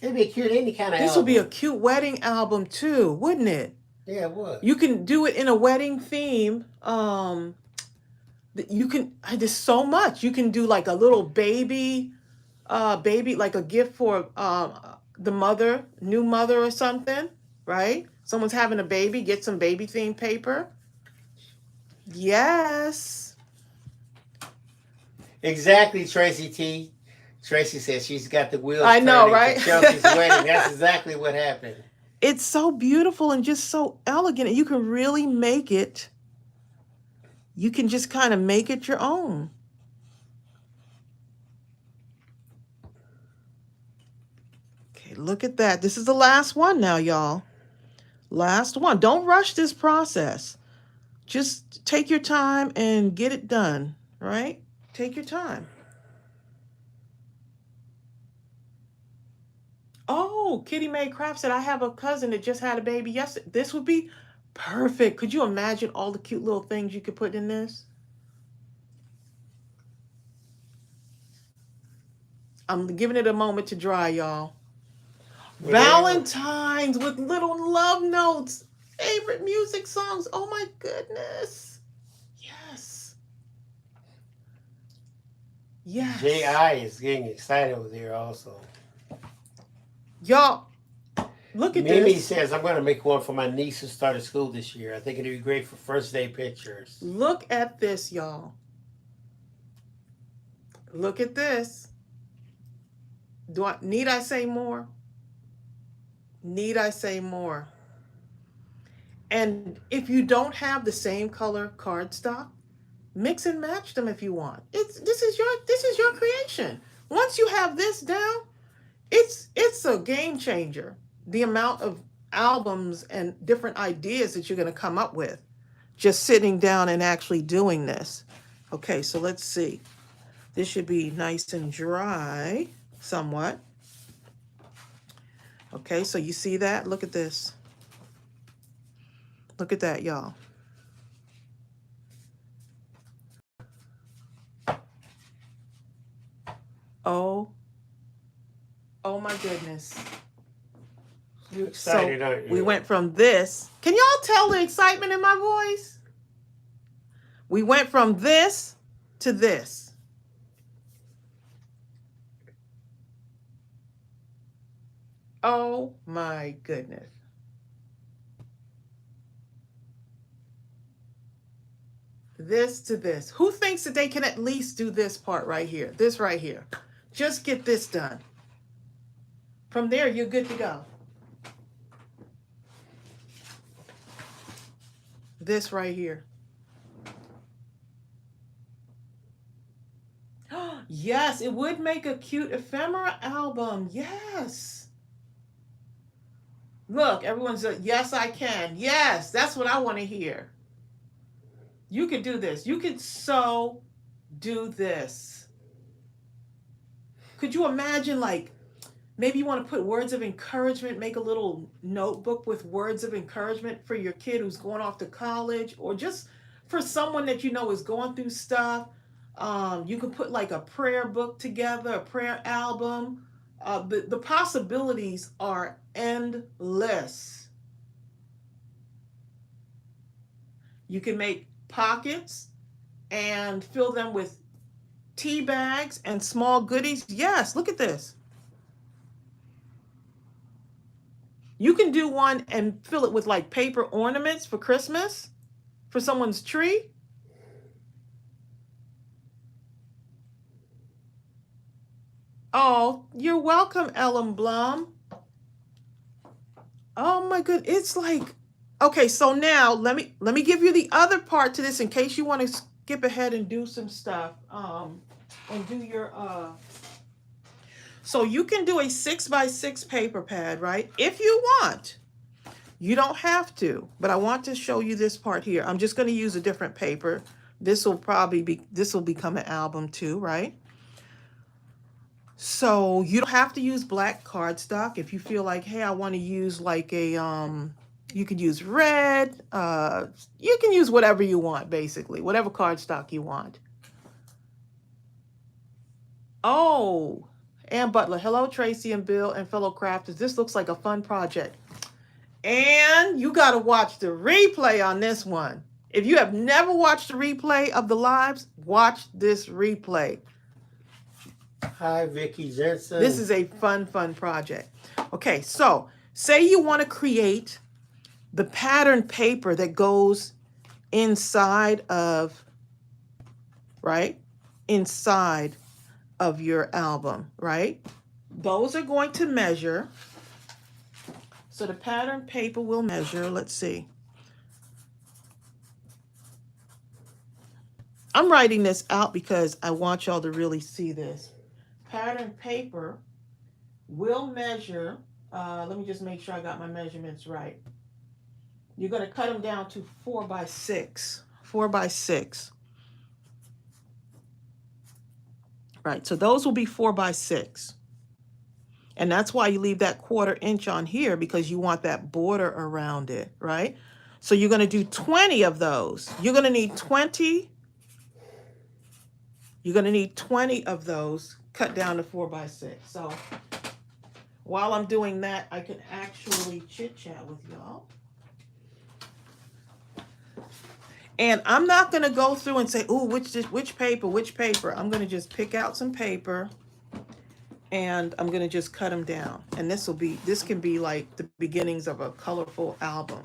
It'd be cute any kind of This would be a album. cute wedding album too, wouldn't it? Yeah, it would. You can do it in a wedding theme. You can. There's so much. You can do like a little baby, like a gift for the mother, new mother or something, right? Someone's having a baby. Get some baby themed paper. Yes. Exactly, Tracy T. Tracy says she's got the wheels I know, turning right? for Chelsea's wedding. That's exactly what happened. It's so beautiful and just so elegant. And you can really make it. You can just kind of make it your own. Okay, look at that. This is the last one now, y'all. Last one. Don't rush this process. Just take your time and get it done, right? Take your time. Oh, Kitty Mae Craft said, I have a cousin that just had a baby yesterday. This would be perfect. Could you imagine all the cute little things you could put in this? I'm giving it a moment to dry, y'all. Valentine's with little love notes. Favorite music songs. Oh my goodness. Yes. Yes. J.I. is getting excited over there also. Y'all, look at Mimi this. says, I'm going to make one for my niece who started school this year. I think it'd be great for first day pictures. Look at this, y'all. Look at this. Need I say more? Need I say more? And if you don't have the same color cardstock, mix and match them if you want. This is your creation. Once you have this down, it's a game changer. The amount of albums and different ideas that you're going to come up with just sitting down and actually doing this. Okay, so let's see. This should be nice and dry somewhat. Okay, so you see that? Look at this. Look at that, y'all. Oh my goodness. You're excited, aren't you? We went from this. Can y'all tell the excitement in my voice? We went from this to this. Oh my goodness. This to this. Who thinks that they can at least do this part right here? This right here. Just get this done. From there, you're good to go. This right here. Yes, it would make a cute ephemera album. Yes. Look, everyone's like, yes, I can. Yes, that's what I want to hear. You could do this. You could so do this. Could you imagine, like, maybe you want to put words of encouragement, make a little notebook with words of encouragement for your kid who's going off to college, or just for someone that you know is going through stuff. You could put like a prayer book together, a prayer album. The possibilities are endless. You can make pockets and fill them with tea bags and small goodies. Yes, look at this. You can do one and fill it with like paper ornaments for Christmas, for someone's tree. Oh, you're welcome, Ellen Blum. Oh my good, it's like, okay, so now let me give you the other part to this in case you want to skip ahead and do some stuff. And do your so you can do a 6x6 paper pad, right? If you want. You don't have to, but I want to show you this part here. I'm just going to use a different paper. This will become an album too, right? So you don't have to use black cardstock if you feel like, hey, I want to use like a You could use red. You can use whatever you want, basically, whatever cardstock you want. Oh, Ann Butler. Hello, Tracy and Bill and fellow crafters. This looks like a fun project. And you got to watch the replay on this one. If you have never watched the replay of the lives, watch this replay. Hi, Vicky Jensen. This is a fun project. Okay, so say you want to create the pattern paper that goes inside of, right? Inside of your album, right? Those are going to measure. So the pattern paper will measure, let's see. I'm writing this out because I want y'all to really see this. Pattern paper will measure, let me just make sure I got my measurements right. You're going to cut them down to 4 by 6. 4 by 6. Right, so those will be 4 by 6. And that's why you leave that 1/4 inch on here, because you want that border around it, right? So you're going to do 20 of those. You're going to need 20. You're going to need 20 of those cut down to 4 by 6. So while I'm doing that, I can actually chit chat with y'all. And I'm not going to go through and say, "Ooh, which paper?" I'm going to just pick out some paper and I'm going to just cut them down. And this can be like the beginnings of a colorful album.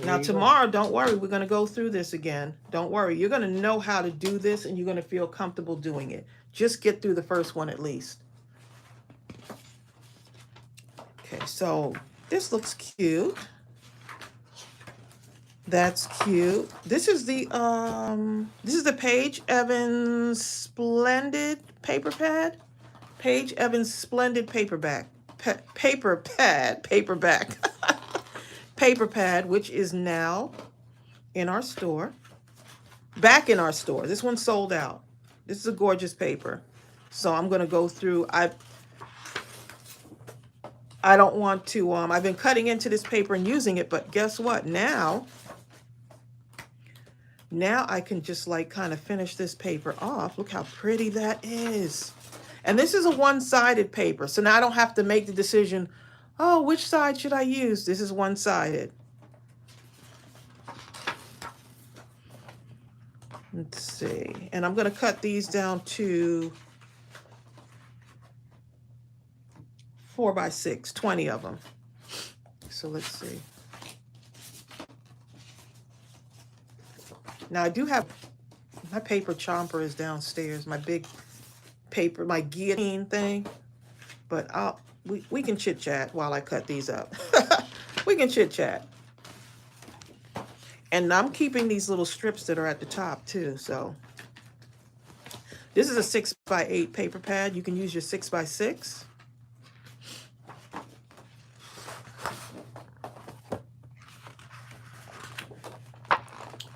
Now tomorrow, don't worry, we're going to go through this again. Don't worry. You're going to know how to do this and you're going to feel comfortable doing it. Just get through the first one at least. Okay, so this looks cute. That's cute. This is the Paige Evans Splendid paper pad. Paige Evans Splendid paperback. Paper pad, which is now in our store. Back in our store. This one's sold out. This is a gorgeous paper. So I'm going to go through. I don't want to, I've been cutting into this paper and using it, but guess what? Now I can just like kind of finish this paper off. Look how pretty that is. And this is a one-sided paper. So now I don't have to make the decision, oh, which side should I use? This is one-sided. Let's see. And I'm going to cut these down to 4 by 6, 20 of them. So let's see. Now I do have, my paper chomper is downstairs, my big paper, my guillotine thing, but we can chit chat while I cut these up. We can chit chat. And I'm keeping these little strips that are at the top too. So this is a 6 by 8 paper pad. You can use your 6 by 6.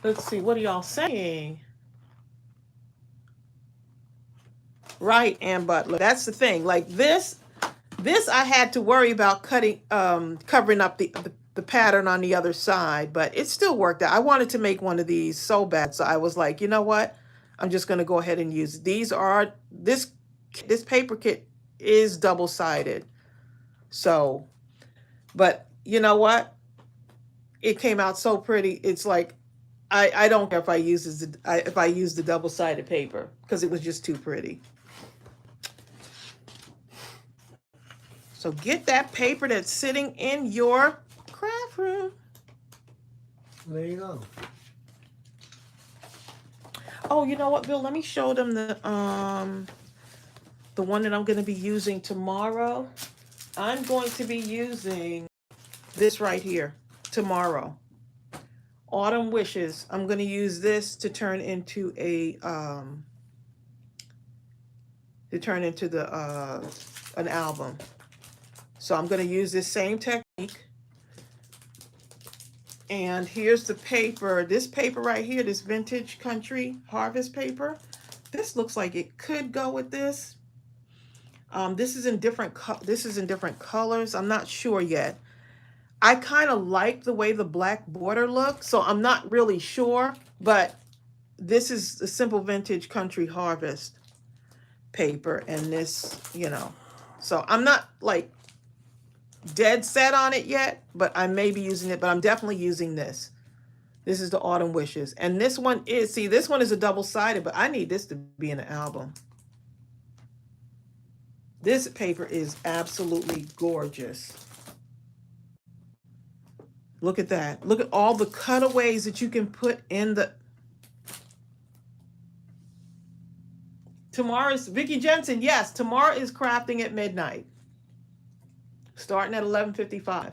Let's see, what are y'all saying? Right, Ann Butler. That's the thing. Like this I had to worry about cutting, covering up the pattern on the other side, but it still worked out. I wanted to make one of these so bad, so I was like, you know what? I'm just going to go ahead and use it. This paper kit is double-sided. So, but you know what? It came out so pretty. It's like, I don't care if I use the double-sided paper because it was just too pretty. So get that paper that's sitting in your craft room. There you go. Oh, you know what, Bill? Let me show them the one that I'm going to be using tomorrow. I'm going to be using this right here tomorrow. Autumn Wishes. I'm going to use this to turn into an album. So I'm going to use this same technique. And here's the paper. This paper right here, this Vintage Country Harvest paper. This looks like it could go with this. This is in different colors. I'm not sure yet. I kind of like the way the black border looks, so I'm not really sure, but this is the Simple Vintage Country Harvest paper, and this, so I'm not like dead set on it yet, but I may be using it, but I'm definitely using this. This is the Autumn Wishes, and this one is, see, this one is a double-sided, but I need this to be in the album. This paper is absolutely gorgeous. Look at that. Look at all the cutaways that you can put in the... Tomorrow's Vicki Jensen. Yes, tomorrow is crafting at midnight, starting at 11:55.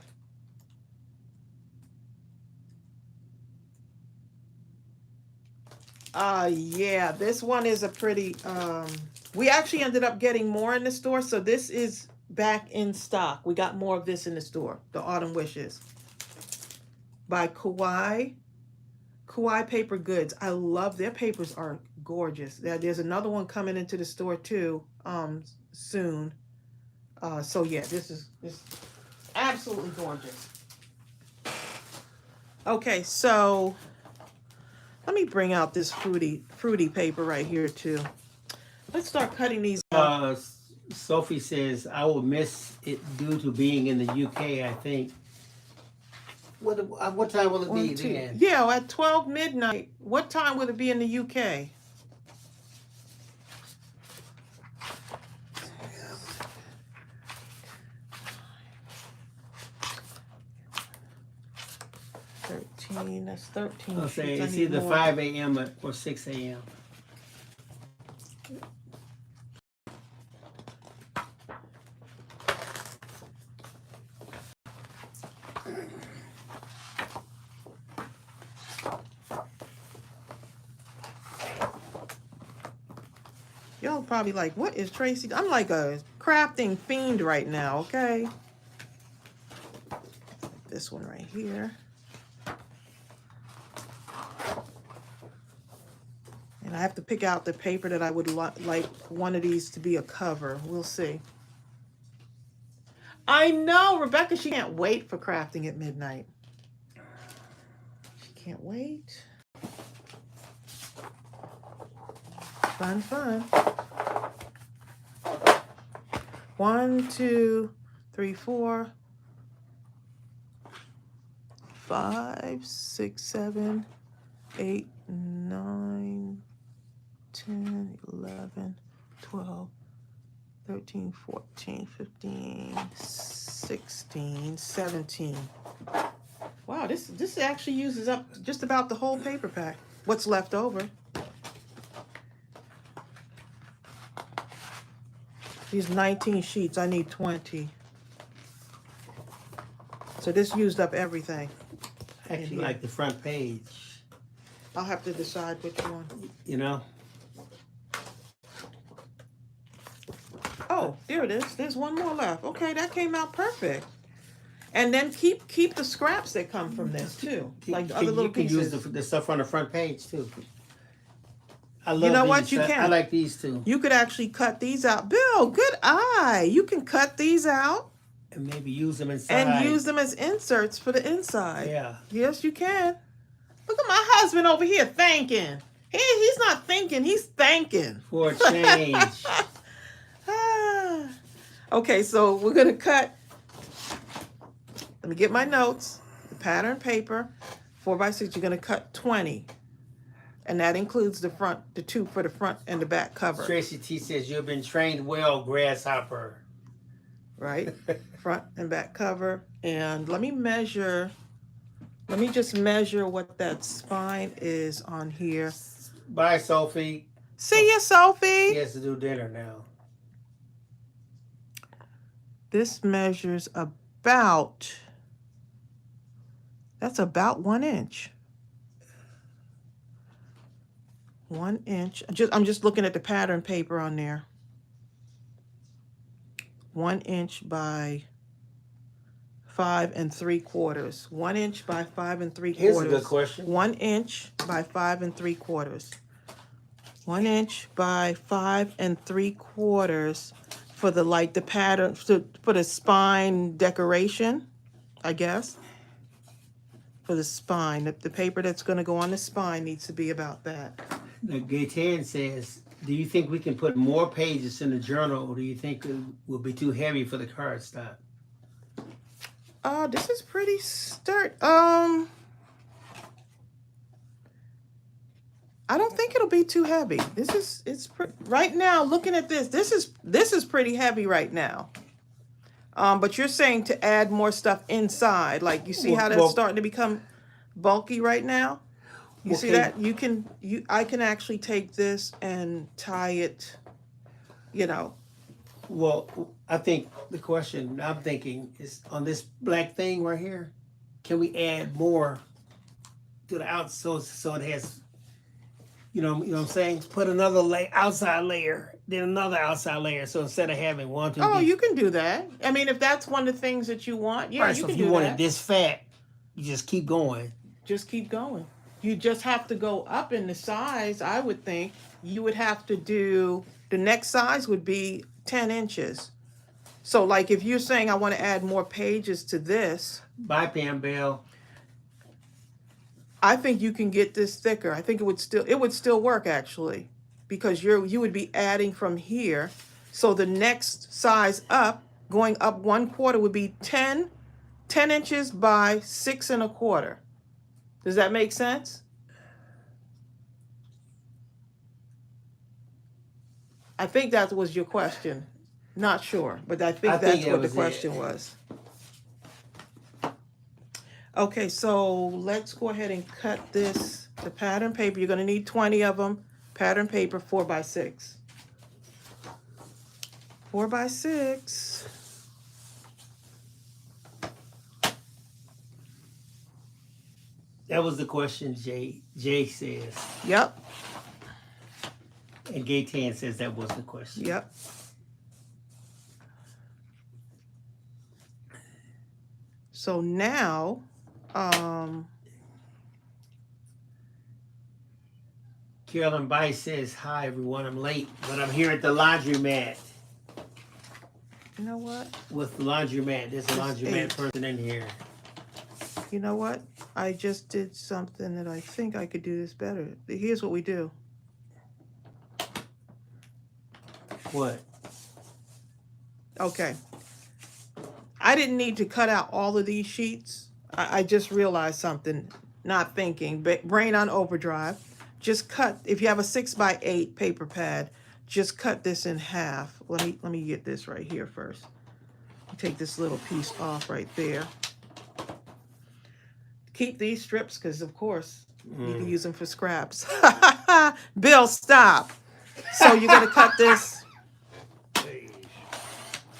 Yeah, this one is a pretty. We actually ended up getting more in the store, so this is back in stock. We got more of this in the store. The Autumn Wishes by Kawaii. Kawaii Paper Goods. I love their papers, are gorgeous. There's another one coming into the store too soon. So yeah, this is absolutely gorgeous. Okay, so let me bring out this fruity paper right here too. Let's start cutting these. Sophie says, I will miss it due to being in the UK, I think. What time will it be then? Yeah, at 12 midnight. What time would it be in the UK? That's 13. I'll say it's either 5 a.m. or 6 a.m. Y'all probably like, what is Tracey? I'm like a crafting fiend right now, okay? This one right here. And I have to pick out the paper that I would like one of these to be a cover. We'll see. I know, Rebecca, she can't wait for crafting at midnight. She can't wait. Fun, fun. 1, 2, 3, 4, 5, 6, 7, 8, 9, 10, 11, 12, 13, 14, 15, 16, 17. Wow, this actually uses up just about the whole paper pack. What's left over. These 19 sheets, I need 20. So this used up everything. I actually like the front page. I'll have to decide which one. You know? Oh, there it is. There's one more left. Okay, that came out perfect. And then keep the scraps that come from this too, like the other little pieces. You can use the stuff on the front page too. I love you know these. what? You can. I like these too. You could actually cut these out. Bill, good eye. You can cut these out. And maybe use them inside. And use them as inserts for the inside. Yeah. Yes, you can. Look at my husband over here thinking. He's not thinking, he's thanking. For a change. Okay, so we're going to cut. Let me get my notes. The pattern paper, 4x6, you're going to cut 20. And that includes the two for the front and the back cover. Tracy T says, you've been trained well, grasshopper. Right? Front and back cover. And let me just measure what that spine is on here. Bye, Sophie. See ya, Sophie. She has to do dinner now. This measures about, that's about 1 inch. 1 inch. I'm just looking at the pattern paper on there. 1 inch by 5 3/4. 1 inch by 5 3/4. Here's a good question. 1 inch by 5 3/4. 1 inch by 5 3/4 for the pattern for the spine decoration. I guess, for the spine. The paper that's going to go on the spine needs to be about that. Now, Gaetan says, do you think we can put more pages in the journal, or do you think it will be too heavy for the cardstock? This is pretty sturdy. I don't think it'll be too heavy. Right now, looking at this is pretty heavy right now. But you're saying to add more stuff inside, like you see how that's starting to become bulky right now? You see that? I can actually take this and tie it, you know. Well, I think the question I'm thinking is on this black thing right here, can we add more to the outside so it has, you know what I'm saying? Put another outside layer, then another outside layer. So instead of having one, two, you can do that. I mean, if that's one of the things that you want, yeah, right, you so can if do you that. wanted this fat, you just keep going. Just keep going. You just have to go up in the size, I would think. You would have to do, the next size would be 10 inches. So like if you're saying I want to add more pages to this. Bye, Pam Bell. I think you can get this thicker. I think it would still work actually, because you would be adding from here. So the next size up, going up 1/4 would be 10 inches by 6 1/4. Does that make sense? I think that was your question. Not sure, but I think that's what the question was. Okay, so let's go ahead and cut this, the pattern paper. You're going to need 20 of them. Pattern paper 4x6. 4x6. That was the question Jay says. Yep. And Gaetan says that was the question. Yep. So now, Carolyn Bice says, hi everyone, I'm late, but I'm here at the laundromat. you know what? With the laundromat. There's a laundromat person in here. You know what? I just did something that I think I could do this better. Here's what we do. What? Okay. I didn't need to cut out all of these sheets. I just realized something, not thinking, but brain on overdrive. Just cut, if you have a 6x8 paper pad, just cut this in half. Let me get this right here first. Take this little piece off right there. Keep these strips because, of course, you can use them for scraps. Bill, stop. So you're going to cut this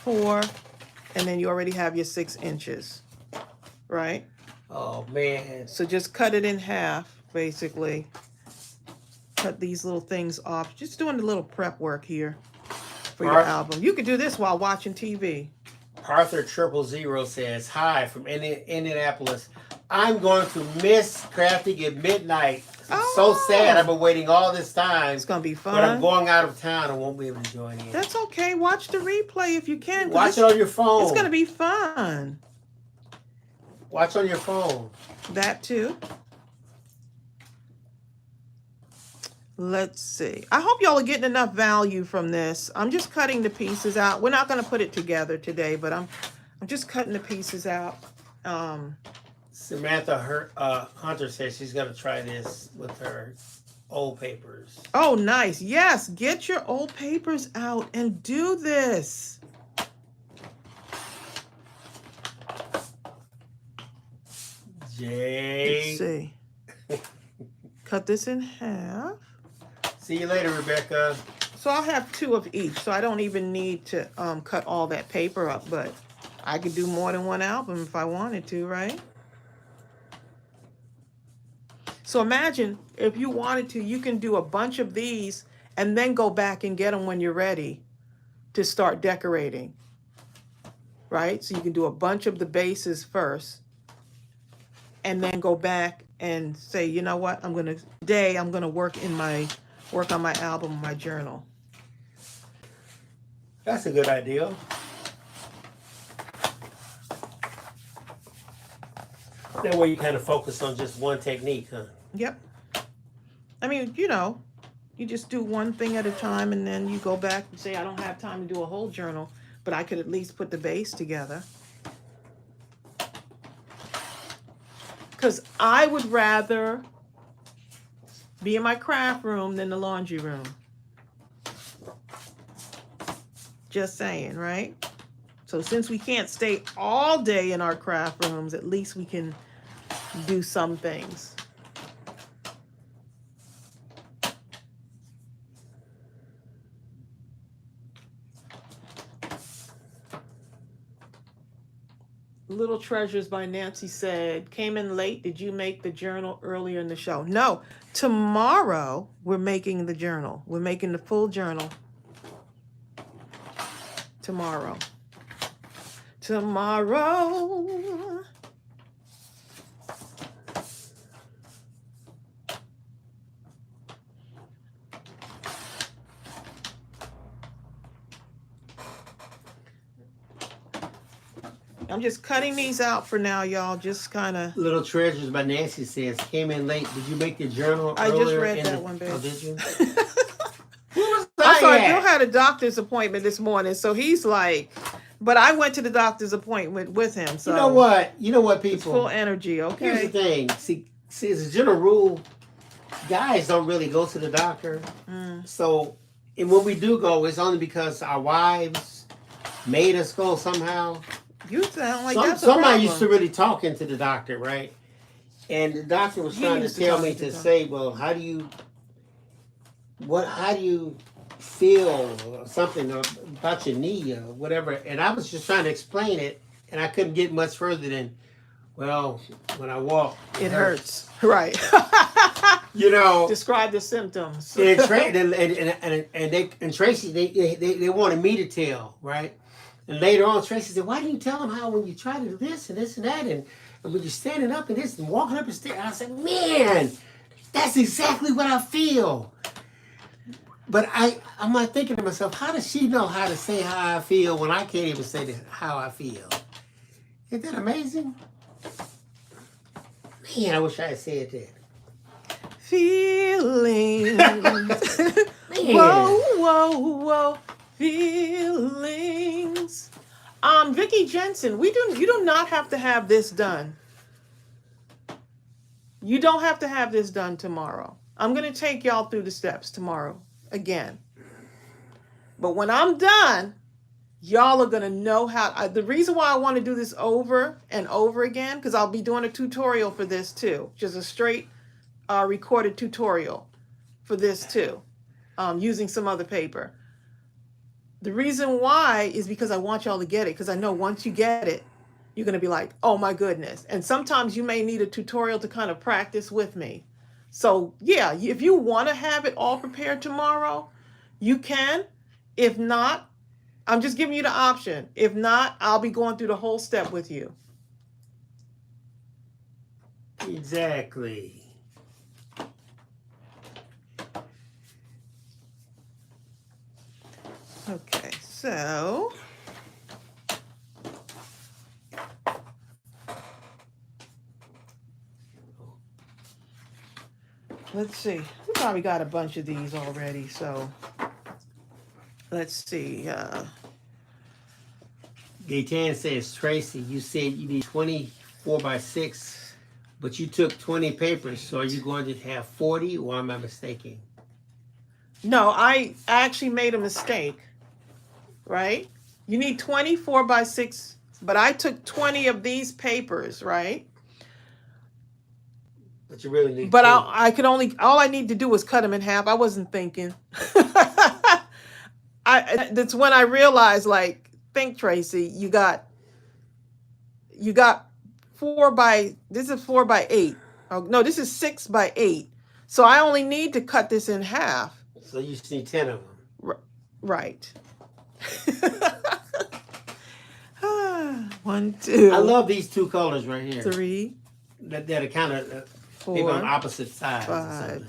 4, and then you already have your 6 inches, right? Oh, man. So just cut it in half, basically. Cut these little things off. Just doing a little prep work here for your album. You could do this while watching TV. Arthur 000 says, hi from Indianapolis. I'm going to miss crafting at midnight. It's so sad. I've been waiting all this time. It's going to be fun. But I'm going out of town and won't be able to join in. That's okay. Watch the replay if you can. Watch it on your phone. It's going to be fun. Watch on your phone. That too. Let's see. I hope y'all are getting enough value from this. I'm just cutting the pieces out. We're not going to put it together today, but I'm just cutting the pieces out. Samantha Hunter says she's going to try this with her old papers. Oh, nice. Yes, get your old papers out and do this. Jay. Let's see. Cut this in half. See you later, Rebecca. So I'll have 2 of each, so I don't even need to cut all that paper up, but I could do more than one album if I wanted to, right? So imagine if you wanted to, you can do a bunch of these and then go back and get them when you're ready to start decorating, right? So you can do a bunch of the bases first and then go back and say, you know what, I'm going to work on my album, my journal. That's a good idea. That way you kind of focus on just one technique, huh? Yep. I mean, you just do one thing at a time, and then you go back and say, I don't have time to do a whole journal, but I could at least put the base together. Because I would rather be in my craft room than the laundry room. Just saying, right? So since we can't stay all day in our craft rooms, at least we can do some things. Little Treasures by Nancy said, came in late. Did you make the journal earlier in the show? No. Tomorrow, we're making the journal. We're making the full journal. Tomorrow. Tomorrow. I'm just cutting these out for now, y'all. Just kind of. Little Treasures by Nancy says, came in late. Did you make the journal I earlier? just read that one, babe. Oh, did you? I'm sorry, Bill had a doctor's appointment this morning, so he's like, but I went to the doctor's appointment with him. So you know what? You know what, people? It's full energy, okay? Here's the thing. See, as a general rule, guys don't really go to the doctor. So, and when we do go, it's only because our wives made us go somehow. You sound like somebody used to really talk into the doctor, right? And the doctor was trying to tell me to say, well, how do you feel or something about your knee or whatever? And I was just trying to explain it, and I couldn't get much further than, well, when I walk, it hurts. Right. Describe the symptoms. and Tracey, they wanted me to tell, right? And later on, Tracey said, why didn't you tell them how when you try to do this and this and that, and when you're standing up and this and walking up the stairs? I said, man, that's exactly what I feel. But I'm like thinking to myself, how does she know how to say how I feel when I can't even say how I feel? Isn't that amazing? Man, I wish I had said that. Feelings. Whoa, whoa, whoa. Feelings. Vicki Jensen, you do not have to have this done. You don't have to have this done tomorrow. I'm going to take y'all through the steps tomorrow again. But when I'm done, y'all are going to know how. The reason why I want to do this over and over again, because I'll be doing a tutorial for this too. Just a straight recorded tutorial for this too, using some other paper. The reason why is because I want y'all to get it, because I know once you get it, you're going to be like, oh my goodness. And sometimes you may need a tutorial to kind of practice with me. So yeah, if you want to have it all prepared tomorrow, you can. If not, I'm just giving you the option. If not, I'll be going through the whole step with you. Exactly. Okay, so let's see. We probably got a bunch of these already, so let's see. Gaytan says, Tracey, you said you need 24 by 6, but you took 20 papers, so are you going to have 40, or am I mistaken? No, I actually made a mistake, right? You need 24 by 6, but I took 20 of these papers, right? But you really need. But I could only, all I need to do was cut them in half. I wasn't thinking. That's when I realized, like, think, Tracey, you got 4 by, this is 4 by 8. Oh, no, this is 6 by 8. So I only need to cut this in half. So you just need 10 of them. Right. 1, 2. I love these two colors right here. 3. That are kind of 4. maybe on opposite sides. 5,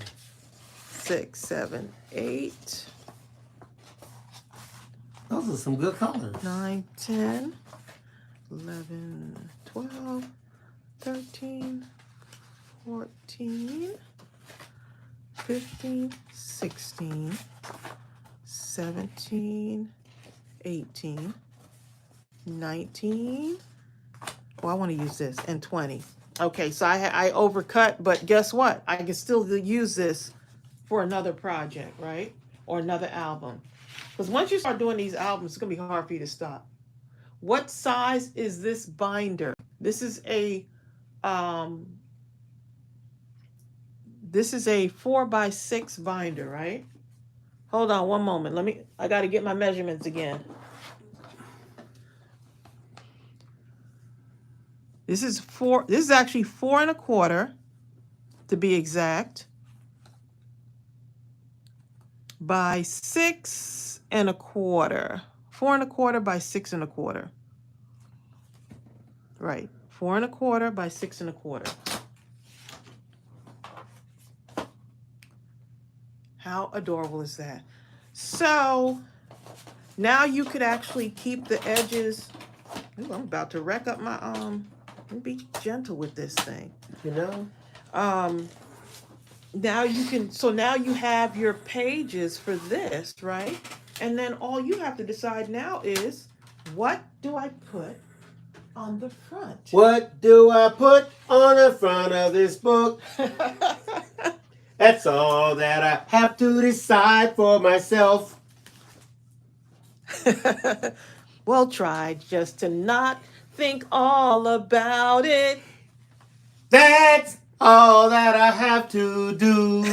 6, 7, 8. Those are some good colors. 9, 10, 11, 12, 13, 14, 15, 16, 17, 18, 19. Well, I want to use this, and 20. Okay, so I overcut, but guess what? I can still use this for another project, right? Or another album. Because once you start doing these albums, it's going to be hard for you to stop. What size is this binder? This is a 4x6 binder, right? Hold on one moment. I got to get my measurements again. This is actually 4 1/4 to be exact, by 6 1/4. 4 1/4 by 6 1/4. Right. 4 1/4 by 6 1/4. How adorable is that? So now you could actually keep the edges. Ooh, I'm about to wreck up my let me be gentle with this thing. You know? Now you can, so now you have your pages for this, right? And then all you have to decide now is, what do I put on the front? What do I put on the front of this book? That's all that I have to decide for myself. Well, try just to not think all about it. That's all that I have to do.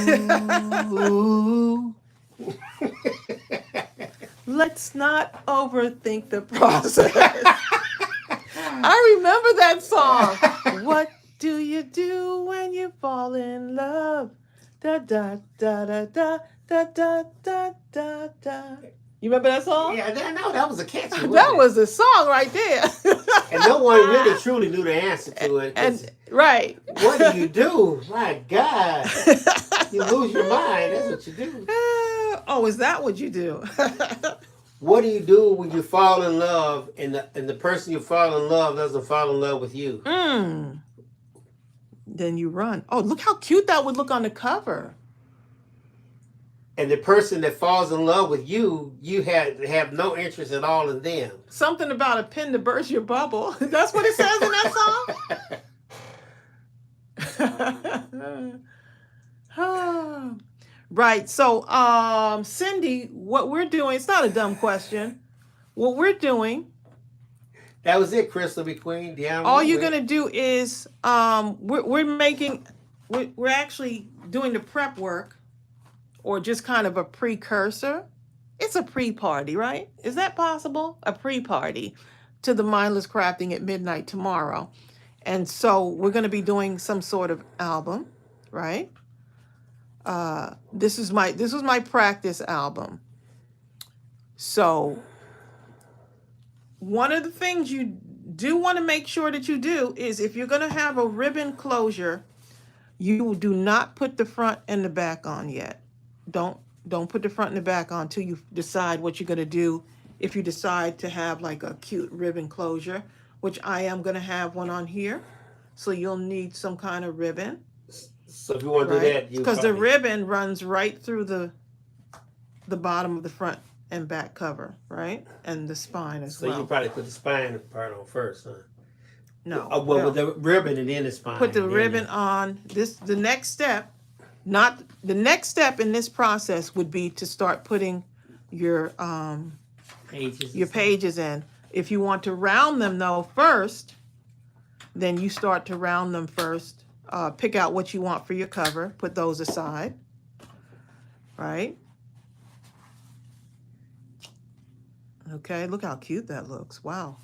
Let's not overthink the process. I remember that song. What do you do when you fall in love? Da da da da da da da da da da. You remember that song? Yeah, I know that was a catchy one. That was a song right there. And no one really truly knew the answer to it. And right. What do you do? My God. You lose your mind. That's what you do. Oh, is that what you do? What do you do when you fall in love and the person you fall in love doesn't fall in love with you? Then you run. Oh, look how cute that would look on the cover. And the person that falls in love with you, you have no interest at all in them. Something about a pin to burst your bubble. That's what it says in that song? Right. So, Cindy, what we're doing, it's not a dumb question. What we're doing. That was it, Crystal McQueen. Yeah, all you're going to do is, we're actually doing the prep work, or just kind of a precursor. It's a pre-party, right? Is that possible? A pre-party to the Mindless Crafting at midnight tomorrow. And so we're going to be doing some sort of album, right? This was my practice album. So one of the things you do want to make sure that you do is, if you're going to have a ribbon closure, you do not put the front and the back on yet. Don't put the front and the back on until you decide what you're going to do. If you decide to have like a cute ribbon closure, which I am going to have one on here. So you'll need some kind of ribbon. So if you want to do that, because the ribbon runs right through the bottom of the front and back cover, right? And the spine as well. So you probably put the spine part on first, huh? No. With the ribbon and then the spine. Put the ribbon on. The next step in this process would be to start putting your pages in. If you want to round them though first, then you start to round them first. Pick out what you want for your cover. Put those aside. Right? Okay, look how cute that looks. Wow.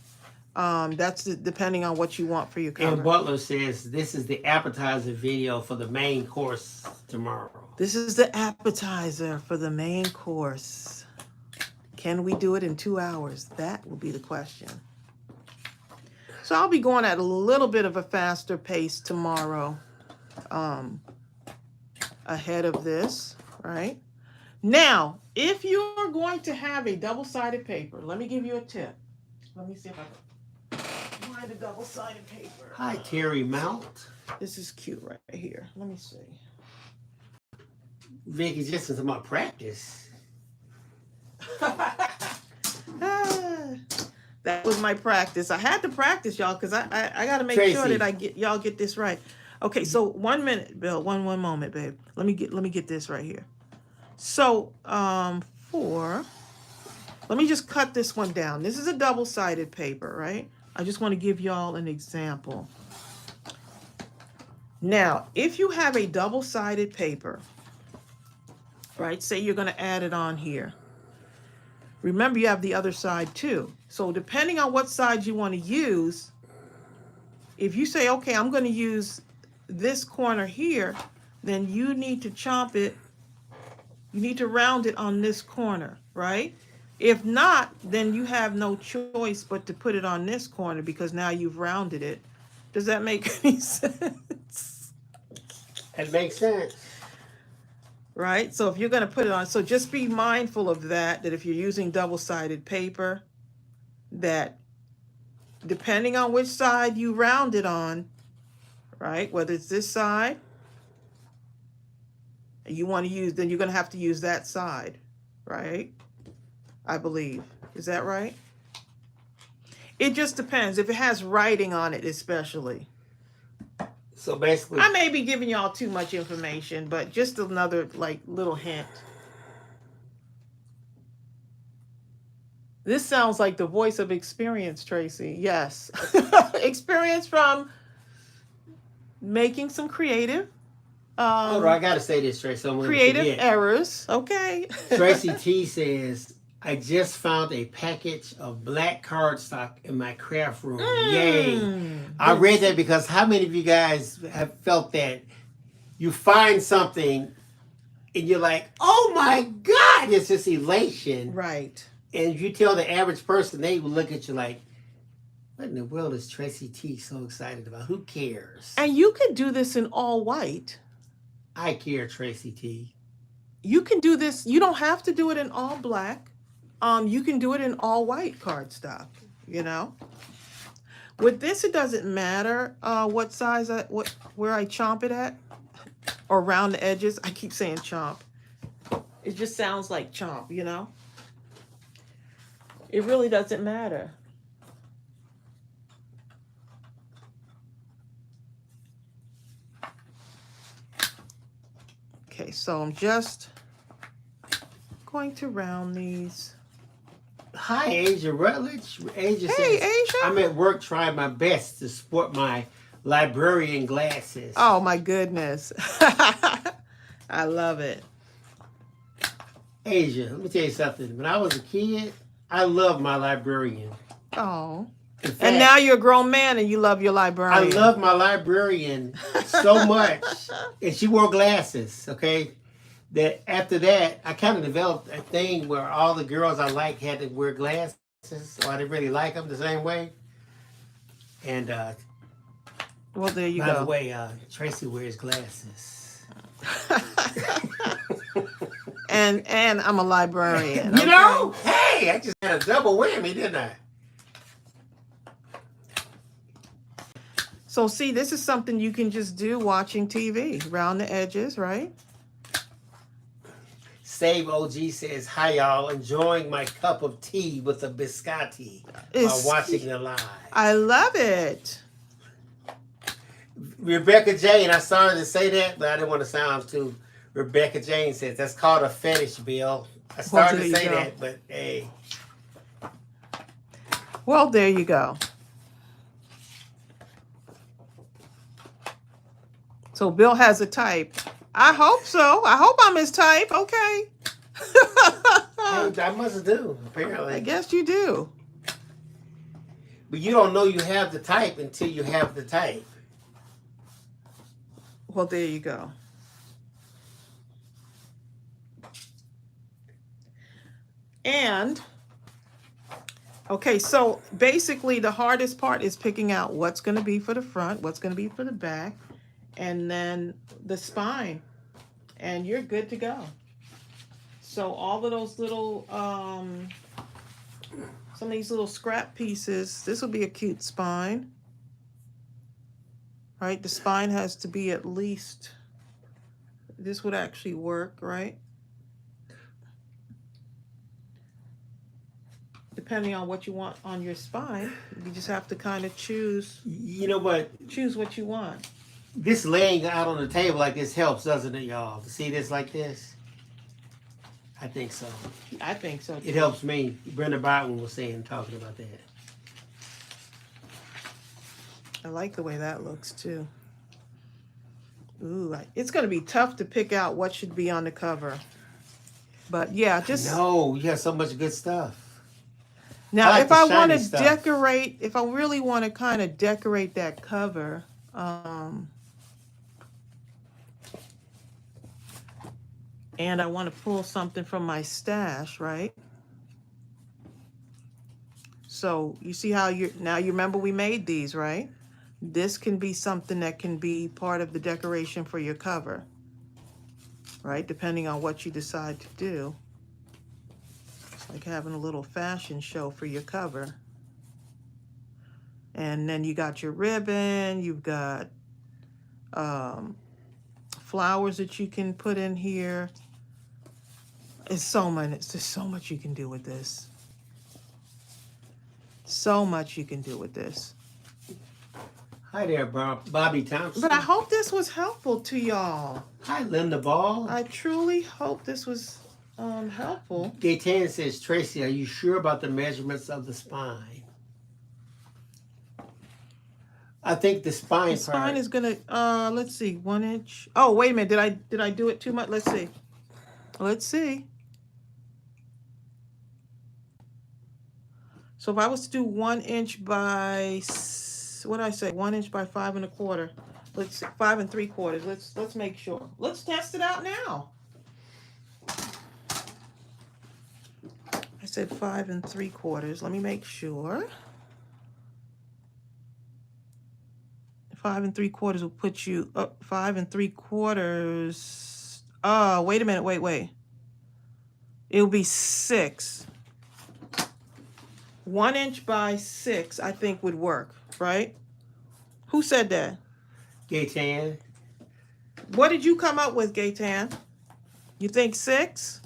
That's depending on what you want for your cover. And Butler says this is the appetizer video for the main course tomorrow. This is the appetizer for the main course. Can we do it in 2 hours? That will be the question. So I'll be going at a little bit of a faster pace tomorrow, ahead of this, right? Now, if you're going to have a double-sided paper, let me give you a tip. Let me see if I can line find a double-sided paper. Hi, Terry Mount. This is cute right here. Let me see. Vicky, just into my practice. That was my practice. I had to practice, y'all, because I got to make sure that y'all get this right. Okay, so 1 minute, Bill. One moment, babe. Let me get this right here. So let me just cut this one down. This is a double-sided paper, right? I just want to give y'all an example. Now, if you have a double-sided paper, right, say you're going to add it on here. Remember, you have the other side too. So depending on what side you want to use, if you say, okay, I'm going to use this corner here, then you need to chomp it. You need to round it on this corner, right? If not, then you have no choice but to put it on this corner because now you've rounded it. Does that make any sense? It makes sense. Right? So if you're going to put it on, so just be mindful of that if you're using double-sided paper, that depending on which side you round it on, right, whether it's this side, you want to use, then you're going to have to use that side, right? I believe. Is that right? It just depends. If it has writing on it, especially. So basically, I may be giving y'all too much information, but just another like little hint. This sounds like the voice of experience, Tracy. Yes. Experience from making some creative. hold on, I gotta say this, Tracy. So creative errors. Okay. Tracy T says, I just found a package of black cardstock in my craft room. Yay. I read that because how many of you guys have felt that you find something and you're like, oh my God, it's just elation. Right. And if you tell the average person, they will look at you like, what in the world is Tracy T so excited about? Who cares? And you can do this in all white. I care, Tracy T. You can do this. You don't have to do it in all black. You can do it in all white cardstock, you know. With this, it doesn't matter what size, where I chomp it at, or around the edges. I keep saying chomp. It just sounds like chomp, you know. It really doesn't matter. Okay, so I'm just going to round these. Hi, Asia Rutledge. Asia Hey, says, Asia. I'm at work trying my best to sport my librarian glasses. Oh, my goodness. I love it. Asia, let me tell you something. When I was a kid, I loved my librarian. Oh. In fact, And now you're a grown man and you love your librarian. I love my librarian so much. And she wore glasses, okay? That after that, I kind of developed a thing where all the girls I liked had to wear glasses, so I didn't really like them the same way. And well, there you by go. the way, Tracy wears glasses. and I'm a librarian. You know? Hey, I just had a double whammy, didn't I? So see, this is something you can just do watching TV. Round the edges, right? Save OG says, hi y'all, enjoying my cup of tea with a biscotti while watching the live. I love it. Rebecca Jane, I started to say that, but I didn't want to sound too. Rebecca Jane says, that's called a fetish, Bill. I started to say that, but hey. Well, there you go. So Bill has a type. I hope so. I hope I'm his type. Okay. I must do, apparently. I guess you do. But you don't know you have the type until you have the type. Well, there you go. And, okay, so basically the hardest part is picking out what's going to be for the front, what's going to be for the back, and then the spine. And you're good to go. So all of those little some of these little scrap pieces. This will be a cute spine. Right, the spine has to be at least, this would actually work, right? Depending on what you want on your spine, you just have to kind of choose. You know what? Choose what you want. This laying out on the table like this helps, doesn't it, y'all? To see this like this? I think so. I think so too. It helps me. Brenda Bowden was talking about that. I like the way that looks too. Ooh, it's going to be tough to pick out what should be on the cover. But yeah, just... No, you have so much good stuff. Now, like if I want shiny to stuff. decorate, if I really want to kind of decorate that cover, and I want to pull something from my stash, right? So you see how now you remember we made these, right? This can be something that can be part of the decoration for your cover, right? Depending on what you decide to do. It's like having a little fashion show for your cover. And then you got your ribbon, you've got flowers that you can put in here. It's just so much you can do with this. So much you can do with this. Hi there, Bobby Thompson. But I hope this was helpful to y'all. Hi, Linda Ball. I truly hope this was helpful. Gaetan says, Tracy, are you sure about the measurements of the spine? I think the spine The spine is gonna let's see, 1 inch. Oh, wait a minute, did I do it too much? Let's see. Let's see. So if I was to do 1 inch by, what did I say? 1 inch by 5 1/4. Let's 5 3/4. Let's make sure. Let's test it out now. I said 5 3/4. Let me make sure. 5 3/4 will put you up. 5 3/4. Oh, wait a minute. Wait. It'll be 6. 1 inch by 6, I think would work, right? Who said that? Gaetan. What did you come up with, Gaetan? You think 6?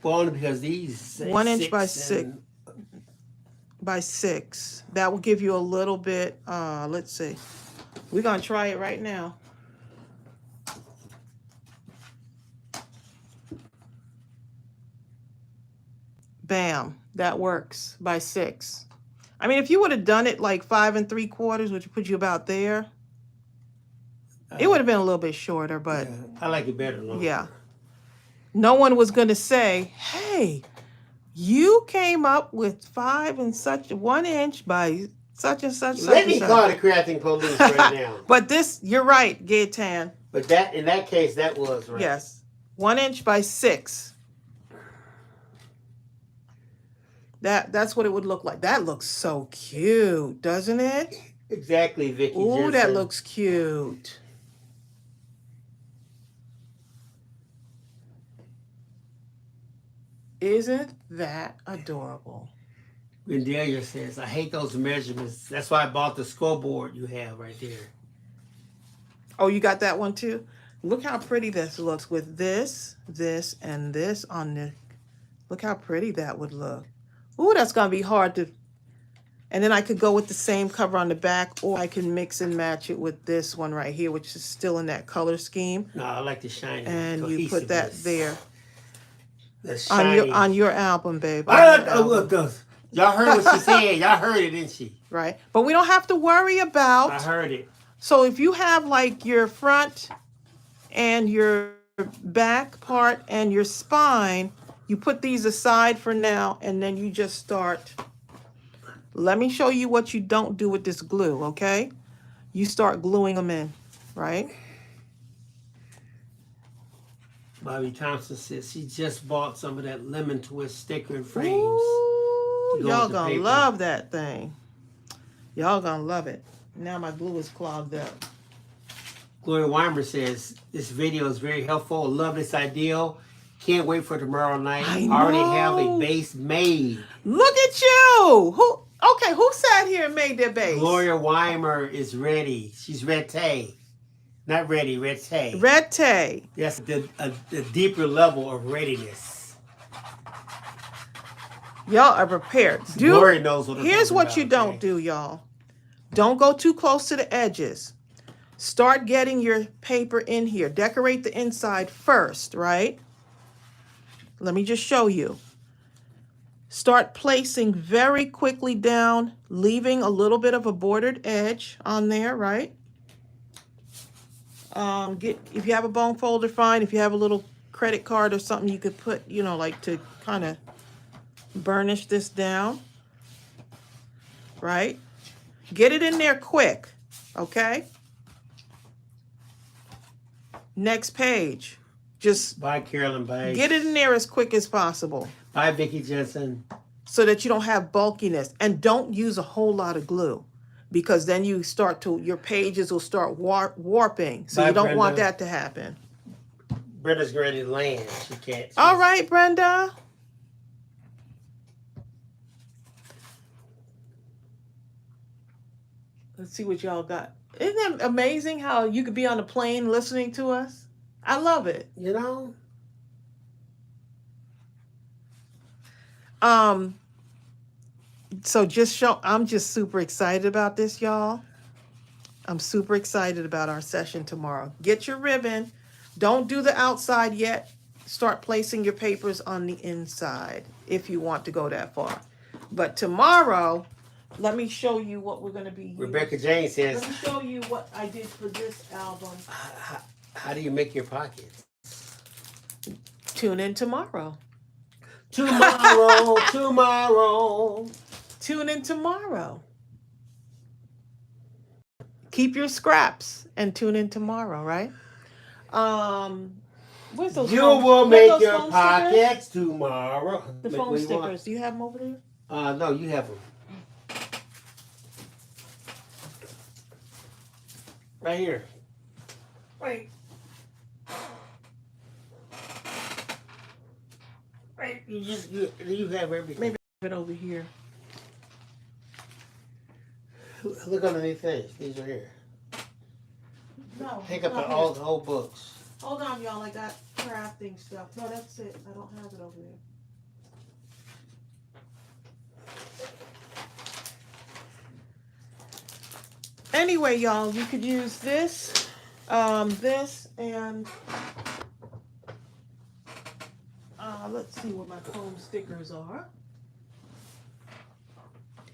Well, only because these say 1 inch by 6 by 6. That will give you a little bit. Let's see. We're gonna try it right now. Bam, that works by 6. I mean, if you would have done it like 5 3/4, which would put you about there, it would have been a little bit shorter, but yeah, I like it better. Longer. Yeah. No one was going to say, hey, you came up with 5 and such 1 inch by such and such. Let me call the crafting police right now. But this, you're right, Gaetan. But that, in that case, that was right. Yes. 1 inch by 6. That's what it would look like. That looks so cute, doesn't it? Exactly, Vicky. Ooh, that looks cute. Isn't that adorable? Rendelia says, I hate those measurements. That's why I bought the scoreboard you have right there. Oh, you got that one too? Look how pretty this looks with this, and this on the... Look how pretty that would look. Ooh, that's going to be hard to... And then I could go with the same cover on the back, or I can mix and match it with this one right here, which is still in that color scheme. No, I like the shiny. And you put that there. The shiny. On your album, babe. Y'all heard what she said. Y'all heard it, didn't she? Right. But we don't have to worry about... I heard it. So if you have like your front and your back part and your spine, you put these aside for now, and then you just start. Let me show you what you don't do with this glue, okay? You start gluing them in, right? Bobby Thompson says she just bought some of that lemon twist sticker and frames. Ooh, to go y'all with the gonna paper. love that thing. Y'all gonna love it. Now my glue is clogged up. Gloria Weimer says, this video is very helpful. I love this idea. Can't wait for tomorrow night. I Already have a know. base made. Look at you. Who sat here and made their base? Gloria Weimer is ready. She's Rete. Not ready, Rete. Rete. That's the deeper level of readiness. Y'all are prepared. Gloria knows what. Here's what you don't do, y'all. Don't go too close to the edges. Start getting your paper in here. Decorate the inside first, right? Let me just show you. Start placing very quickly down, leaving a little bit of a bordered edge on there, right? If you have a bone folder, fine. If you have a little credit card or something, you could put, like to kind of burnish this down, right? Get it in there quick, okay? Next page. Just Bye, Carolyn. Bye. get it in there as quick as possible. Bye, Vicki Jensen. So that you don't have bulkiness. And don't use a whole lot of glue, because then your pages will start warping. So Bye, you don't Brenda. want that to happen. Brenda's ready to land. She can't. All right, Brenda. Let's see what y'all got. Isn't that amazing how you could be on a plane listening to us? I love it. You know? So I'm just super excited about this, y'all. I'm super excited about our session tomorrow. Get your ribbon. Don't do the outside yet. Start placing your papers on the inside if you want to go that far. But tomorrow, let me show you what we're going to be using. Rebecca Jane says, Let me show you what I did for this album. how do you make your pockets? Tune in tomorrow. Tomorrow. Tune in tomorrow. Keep your scraps and tune in tomorrow, right? Where's those? You will make your pockets tomorrow. The foam stickers. Do you have them over there? No, you have them. Right here. Right. Right. You have everything. Maybe I have it over here. Look underneath these. These are here. No. Pick up not the whole books. Hold on, y'all. I got crafting stuff. No, that's it. I don't have it over there. Anyway, y'all, you could use this, this, and let's see what my foam stickers are.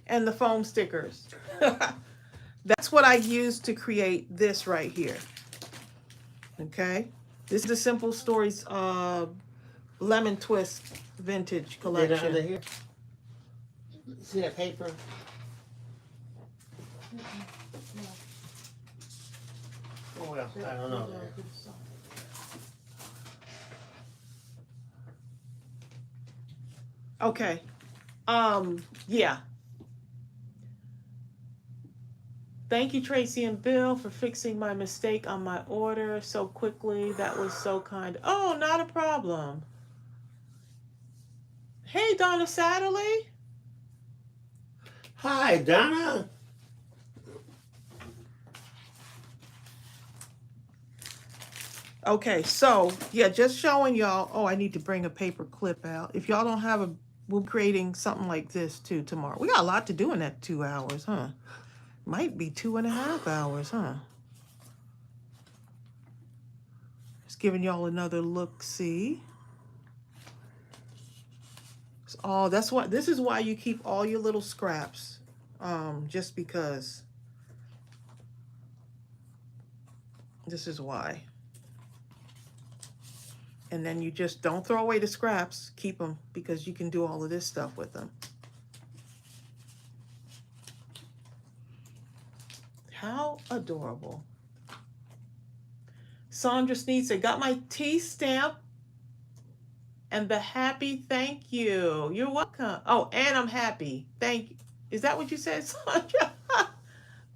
And the foam stickers. That's what I used to create this right here. Okay? This is the Simple Stories Lemon Twist Vintage Collection. Under here. See that paper? Oh, well, I don't know. Okay. Yeah. Thank you, Tracy and Bill, for fixing my mistake on my order so quickly. That was so kind. Oh, not a problem. Hey, Donna Satterley. Hi, Donna. Okay, so, yeah, just showing y'all. Oh, I need to bring a paper clip out. If y'all don't have we're creating something like this, too, tomorrow. We got a lot to do in that 2 hours, huh? Might be 2.5 hours, huh? Just giving y'all another look-see. Oh, this is why you keep all your little scraps. Just because. This is why. And then you just don't throw away the scraps. Keep them, because you can do all of this stuff with them. How adorable. Sandra Sneed said, got my T stamp and the happy thank you. You're welcome. Oh, and I'm happy. Thank you. Is that what you said, Sandra?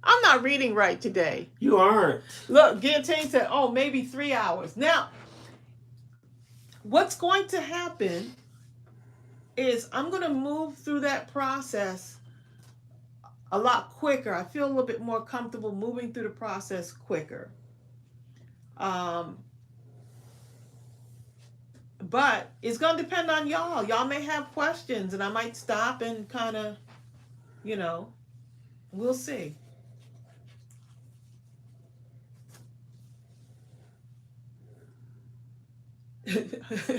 I'm not reading right today. You aren't. Look, Guillotine said, oh, maybe 3 hours. Now, what's going to happen is I'm going to move through that process a lot quicker. I feel a little bit more comfortable moving through the process quicker. Um, but it's going to depend on y'all. Y'all may have questions, and I might stop and kind of, you know, we'll see.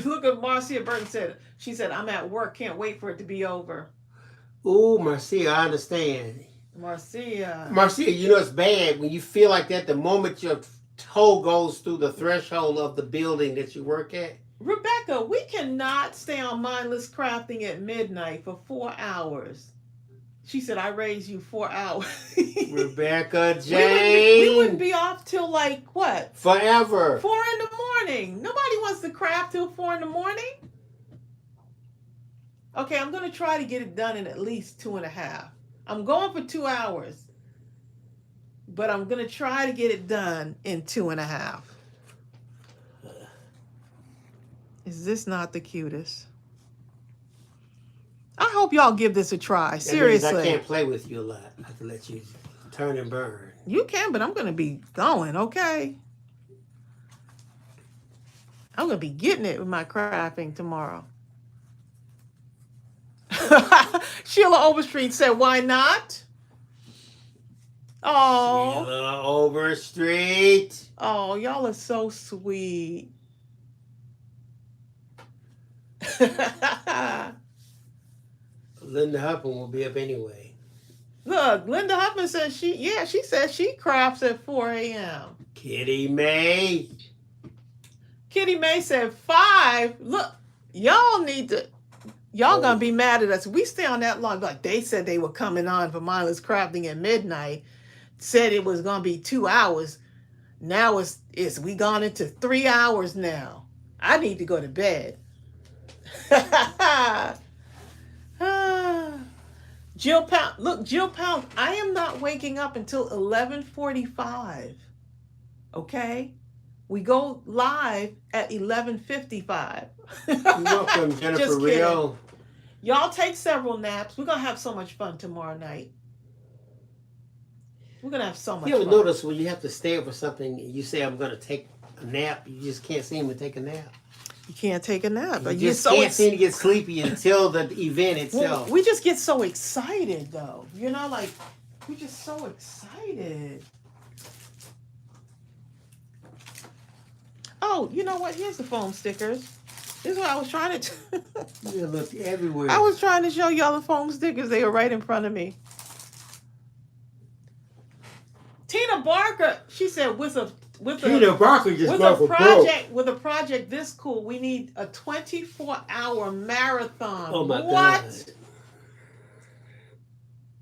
Look at Marcia Burton said. She said, "I'm at work. Can't wait for it to be over." Ooh, Marcia, I understand. Marcia, you know it's bad when you feel like that the moment your toe goes through the threshold of the building that you work at. Rebecca, we cannot stay on Mindless Crafting at midnight for 4 hours. She said, "I raised you 4 hours." Rebecca Jane. We wouldn't be off till like what? Forever. 4 in the morning. Nobody wants to craft till 4 in the morning. Okay, I'm going to try to get it done in at least 2.5. I'm going for 2 hours, but I'm going to try to get it done in 2.5. Is this not the cutest? I hope y'all give this a try. Seriously. I can't play with you a lot. I have to let you turn and burn. You can, but I'm going to be going, okay? I'm going to be getting it with my crafting tomorrow. Sheila Overstreet said, "Why not?" Oh. Sheila Overstreet. Oh, y'all are so sweet. Linda Huffman will be up anyway. Look, Linda Huffman says she says she crafts at 4 a.m. Kitty May. Kitty May said 5. Look, y'all gonna be mad at us. We stay on that long. Like they said they were coming on for Mindless Crafting at midnight. Said it was gonna be 2 hours. Now it's we gone into 3 hours now. I need to go to bed. Jill Pound, look, Jill Pound, I am not waking up until 11:45. Okay? We go live at 11:55. Welcome, Jennifer Rio. Y'all take several naps. We're going to have so much fun tomorrow night. We're going to have so much fun. You ever notice when you have to stay up for something, you say, "I'm going to take a nap," you just can't seem to take a nap. You can't take a nap. You just can't seem to get sleepy until the event itself. We just get so excited, though. You know, like, we're just so excited. Oh, you know what? Here's the foam stickers. This is what I was trying to do. You look everywhere. I was trying to show y'all the foam stickers. They were right in front of me. Tina Barker, she said, with a project this cool, we need a 24-hour marathon. Oh my God. God.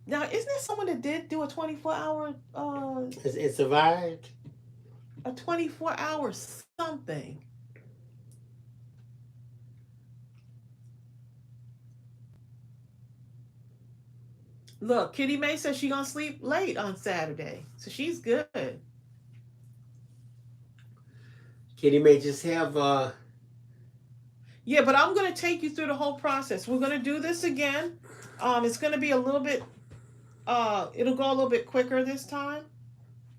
Now, isn't there someone that did do a 24-hour It survived? A 24-hour something. Look, Kitty May says she's gonna sleep late on Saturday, so she's good. Kitty may just have Yeah, but I'm gonna take you through the whole process. We're gonna do this again. It's gonna be a little bit it'll go a little bit quicker this time.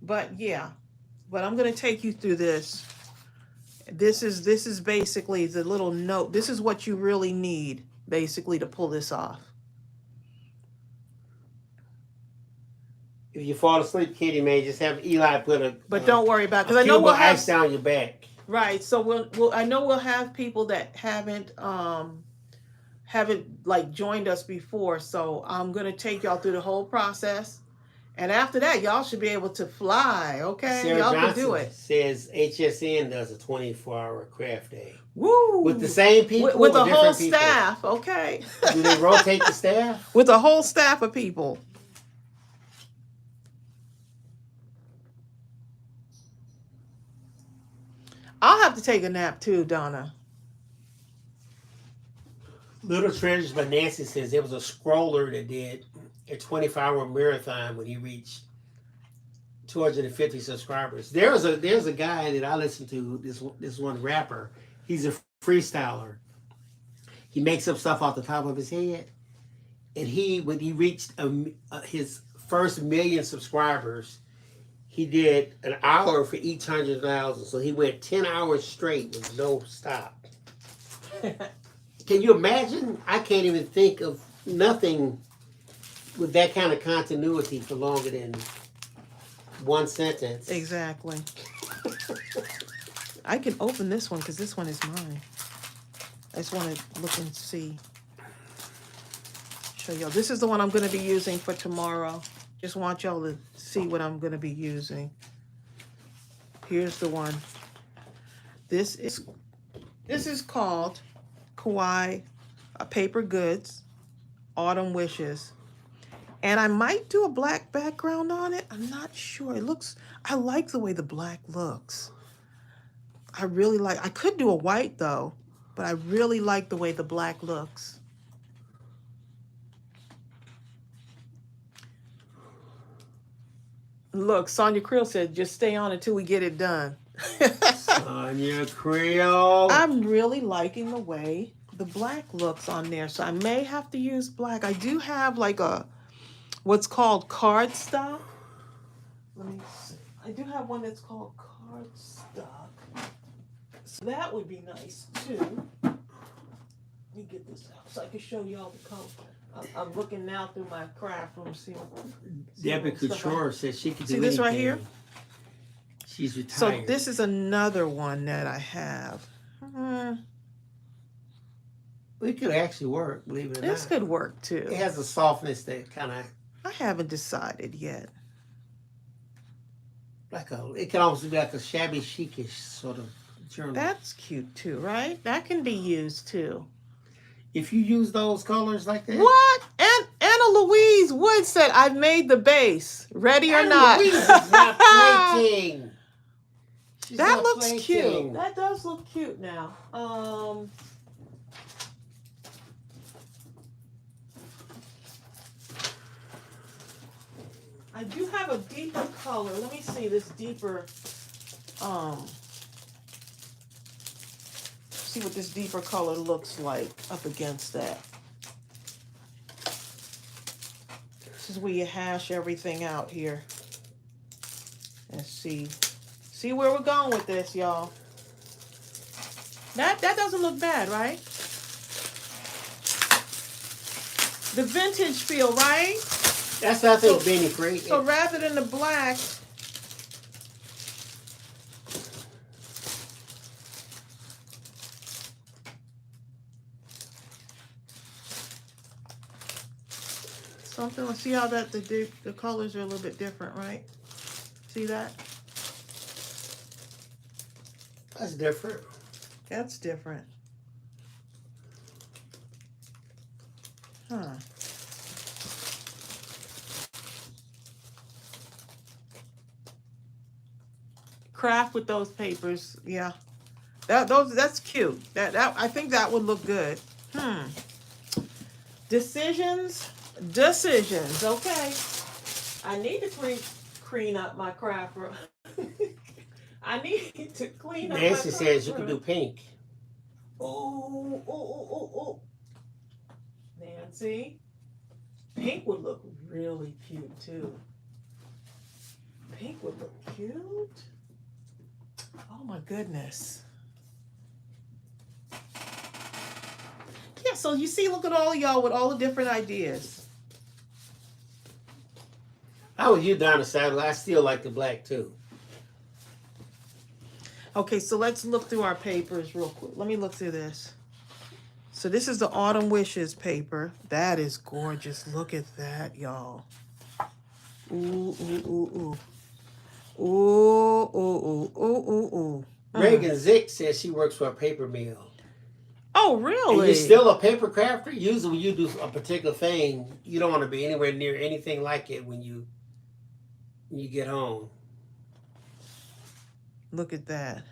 But yeah. But I'm gonna take you through this. This is basically the little note. This is what you really need, basically, to pull this off. if you fall asleep, Kitty may just have Eli put a. But don't worry about it, because I know we'll have ice down your back. Right. So we'll I know we'll have people that haven't like joined us before. So I'm gonna take y'all through the whole process. And after that, y'all should be able to fly, okay? Sarah y'all Johnson can do it. Says HSN does a 24-hour craft day. Woo! With the same people? With the whole people? staff, okay? Do they rotate the staff? With a whole staff of people. I'll have to take a nap too, Donna. Little Treasures by Nancy says there was a scroller that did a 24-hour marathon when he reached 250 subscribers. There's a guy that I listen to, this one rapper. He's a freestyler. He makes up stuff off the top of his head. And when he reached his first 1 million subscribers, he did an hour for each 100,000. So he went 10 hours straight with no stop. Can you imagine? I can't even think of nothing with that kind of continuity for longer than one sentence. Exactly. I can open this one because this one is mine. I just want to look and see. Show y'all. This is the one I'm going to be using for tomorrow. Just want y'all to see what I'm going to be using. Here's the one. This is called Kawaii Paper Goods Autumn Wishes. And I might do a black background on it. I'm not sure. I like the way the black looks. I could do a white though, but I really like the way the black looks. Look, Sonia Creel said, just stay on until we get it done. Sonia Creel. I'm really liking the way the black looks on there, so I may have to use black. I do have like what's called cardstock. Let me see. I do have one that's called cardstock. So that would be nice too. Let me get this out so I can show you all the color. I'm looking now through my craft room. Debbie Couture says she could do this right anything. here? She's retired. So this is another one that I have. It could actually work, believe it or not. This could work too. It has a softness that kind of... I haven't decided yet. It can almost be like a shabby chicish sort of journal. That's cute too, right? That can be used too. If you use those colors like that. What? And Anna Louise Wood said, I've made the base. Ready or Anna not? Louise is not plating. She's that not looks plating. cute. That does look cute now. I do have a deeper color. Let me see this deeper, see what this deeper color looks like up against that. This is where you hash everything out here. And see where we're going with this, y'all. That doesn't look bad, right? The vintage feel, right? That's what I think Benny created. So rather than the black, something. See how that the colors are a little bit different, right? See that? That's different. That's different. Huh. Craft with those papers, yeah. That's cute. That I think that would look good. Decisions. Okay. I need to clean up my craft room. I need to clean up. Nancy says you can do pink. Oh. Nancy, pink would look really cute too. Pink would look cute. Oh my goodness. Yeah, so you see, look at all y'all with all the different ideas. How would you, Donna Saddle? I still like the black too. Okay, so let's look through our papers real quick. Let me look through this. So this is the Autumn Wishes paper. That is gorgeous. Look at that, y'all. Ooh. Ooh. Reagan Zick says she works for a paper mill. Oh, really? And you're still a paper crafter? Usually when you do a particular thing, you don't want to be anywhere near anything like it when you get home. Look at that.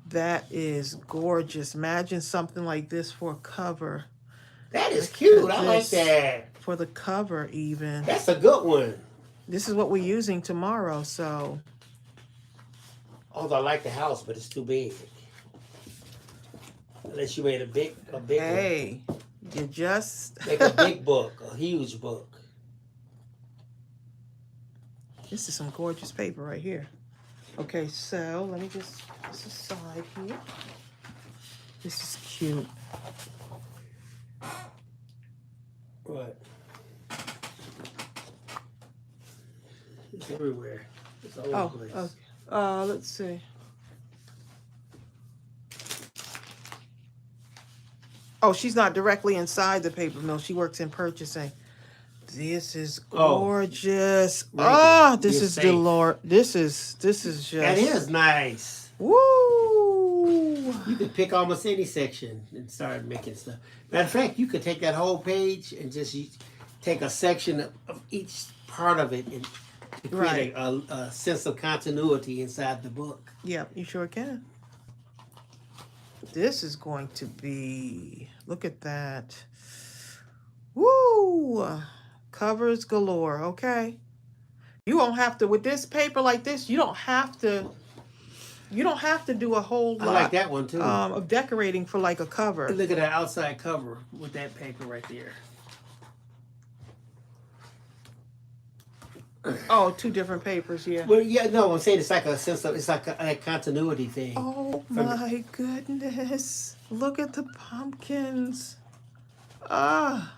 That is gorgeous. Imagine something like this for a cover. That is cute. I like that. For the cover even. That's a good one. This is what we're using tomorrow, so. Although I like the house, but it's too big. Unless you made a big one. Hey, you just Make a big book, a huge book. This is some gorgeous paper right here. Okay, so let me just put this aside here. This is cute. What? It's everywhere. It's all over the place. Let's see. Oh, she's not directly inside the paper mill. She works in purchasing. This is gorgeous. Oh, this is Delore. This is just. That is nice. Woo! You could pick almost any section and start making stuff. Matter of fact, you could take that whole page and just take a section of each part of it and create a sense of continuity inside the book. Yeah, you sure can. This is going to be, look at that. Woo! Covers galore, okay? You won't have to, with this paper like this, you don't have to do a whole lot. I like that one too. Of decorating for like a cover. Look at that outside cover with that paper right there. Oh, two different papers, yeah. Well, yeah, no, I'm saying it's like a sense of, it's like a continuity thing. Oh my goodness. Look at the pumpkins. Ah.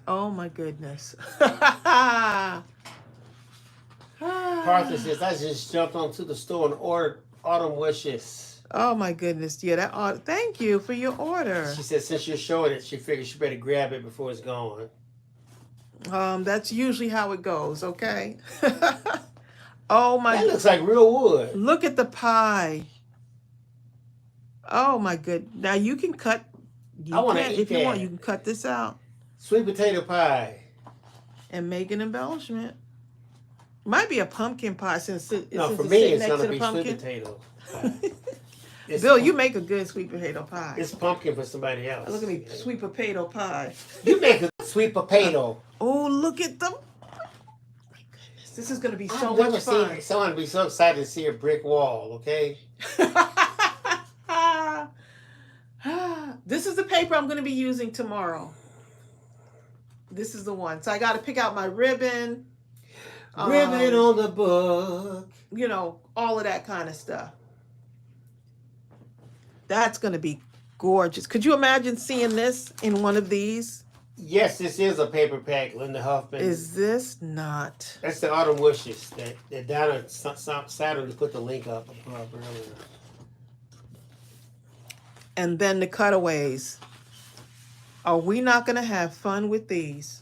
Oh my goodness. Partha says, I just jumped onto the store and ordered autumn wishes. Oh my goodness. Yeah, thank you for your order. She said since you're showing it, she figured she better grab it before it's gone. That's usually how it goes, okay? Oh my That looks like real wood. Look at the pie. Oh my good. Now you can cut. I want to eat if that. you want, you can cut this out Sweet potato pie. and make an embellishment. Might be a pumpkin pie since No, since for me it's next gonna to the be pumpkin. sweet potato pie. Bill, you make a good sweet potato pie. It's pumpkin for somebody else. Look at me, sweet potato pie. You make a sweet potato. Oh, look at them. Oh my goodness, this is gonna be so I've never much fun. seen someone be so excited to see a brick wall. Okay. This is the paper I'm going to be using tomorrow. This is the one. So I got to pick out my ribbon. Ribbon on the book. You know, all of that kind of stuff. That's going to be gorgeous. Could you imagine seeing this in one of these? Yes, this is a paper pack, Linda Huffman. Is this not? That's the autumn wishes that Donna Saturday put the link up above earlier. And then the cutaways. Are we not going to have fun with these?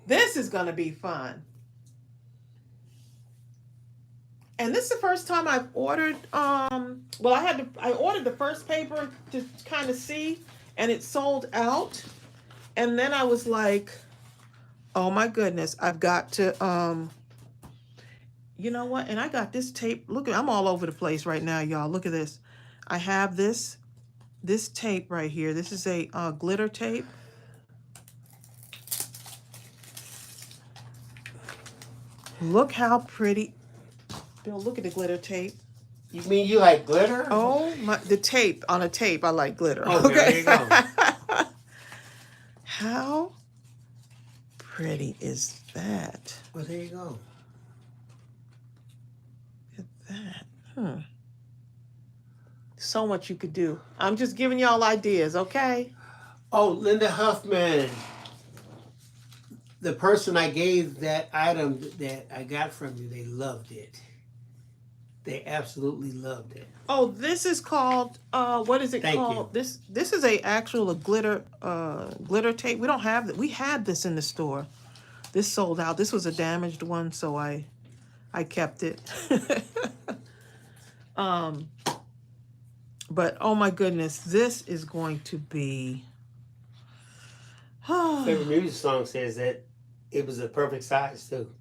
This is going to be fun. And this is the first time I've ordered, well, I ordered the first paper to kind of see, and it sold out. And then I was like, oh my goodness, I've got to, you know what? And I got this tape. Look, I'm all over the place right now, y'all. Look at this. I have this tape right here. This is a glitter tape. Look how pretty. Bill, look at the glitter tape. You mean you like glitter? Oh my, the tape on a tape. I like glitter. Oh, there you go. How pretty is that? Well, there you go. Look at that. So much you could do. I'm just giving y'all ideas, okay? Oh, Linda Huffman. The person I gave that item that I got from you, they loved it. They absolutely loved it. Oh, this is called what is it called? You. This is a actual glitter tape. We don't have that. We had this in the store. This sold out. This was a damaged one, so I kept it. But oh my goodness, this is going to be. Favorite music song says that it was the perfect size too.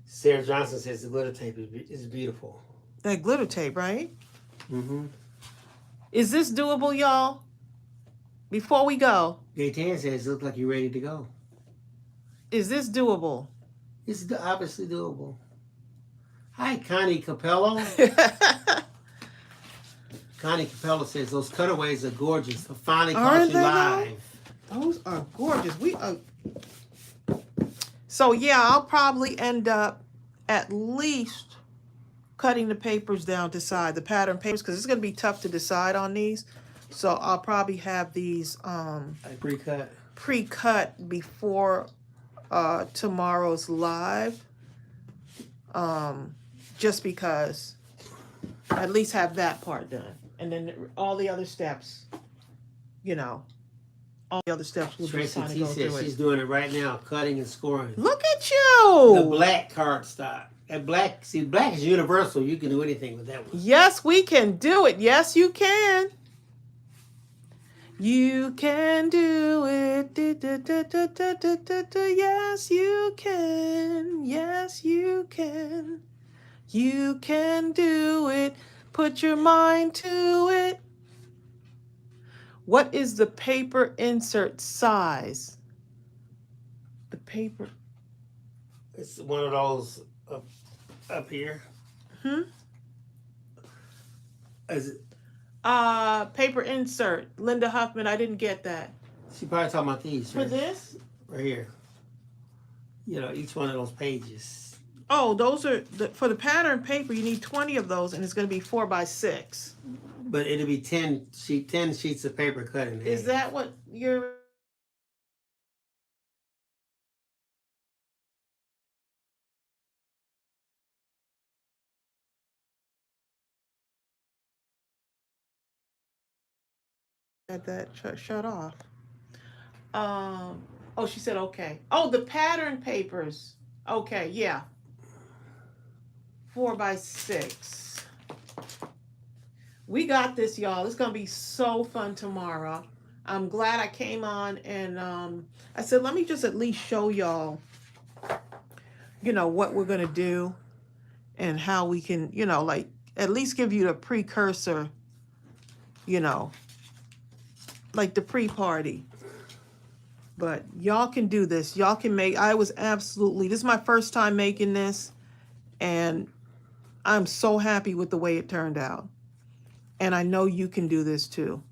Sarah Johnson says the glitter tape is beautiful. That glitter tape, right? Mm-hmm. Is this doable, y'all? Before we go, Gaetan says it looks like you're ready to go. is this doable? It's obviously doable. Hi, Connie Capello. Connie Capello says those cutaways are gorgeous. I finally caught Aren't you they, live. Those are gorgeous. We are. So yeah, I'll probably end up at least cutting the papers down to size, the pattern papers, because it's going to be tough to decide on these. So I'll probably have these Like pre-cut. pre-cut before tomorrow's live. Just because at least have that part done. And then all the other steps, you know, all the other steps will be Tracey kind of T go says through she's it. doing it right now, cutting and scoring. Look at you! The black cardstock. That black, see, black is universal. You can do anything with that one. Yes, we can do it. Yes, you can. You can do it. Yes, you can. Yes, you can. You can do it. Put your mind to it. What is the paper insert size? The paper. It's one of those up here. Is it? Paper insert. Linda Huffman, I didn't get that. She probably talking about these. For Right? this? Right here. You know, each one of those pages. Oh, those are, for the pattern paper, you need 20 of those, and it's going to be 4x6. But it'll be 10 sheets of paper cut in half. Is that what you're... Had that shut off. Oh, she said okay. Oh, the pattern papers. Okay, yeah. 4x6. We got this, y'all. It's gonna be so fun tomorrow. I'm glad I came on and I said let me just at least show y'all, you know, what we're gonna do and how we can, you know, like at least give you the precursor, you know, like the pre-party. But y'all can do this. Y'all can make, I was absolutely, this is my first time making this, and I'm so happy with the way it turned out. And I know you can do this too.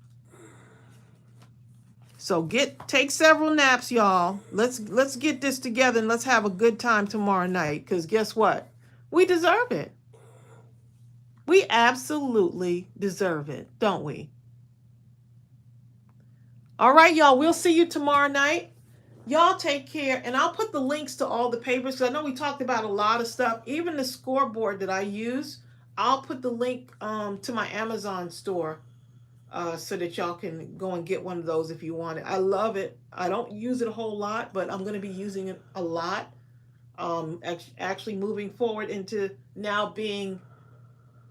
So take several naps, y'all. Let's get this together and let's have a good time tomorrow night, because guess what? We deserve it. We absolutely deserve it, don't we? All right, y'all, we'll see you tomorrow night. Y'all take care, and I'll put the links to all the papers, because I know we talked about a lot of stuff. Even the scoreboard that I use, I'll put the link to my Amazon store so that y'all can go and get one of those if you want it. I love it. I don't use it a whole lot, but I'm going to be using it a lot. Actually moving forward into now being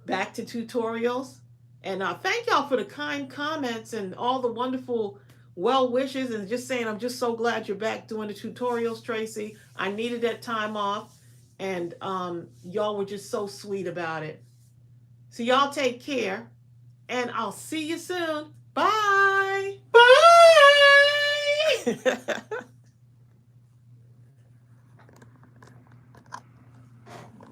back to tutorials. And thank y'all for the kind comments and all the wonderful well wishes, and just saying I'm just so glad you're back doing the tutorials, Tracey. I needed that time off, and y'all were just so sweet about it. So y'all take care, and I'll see you soon. Bye. Bye!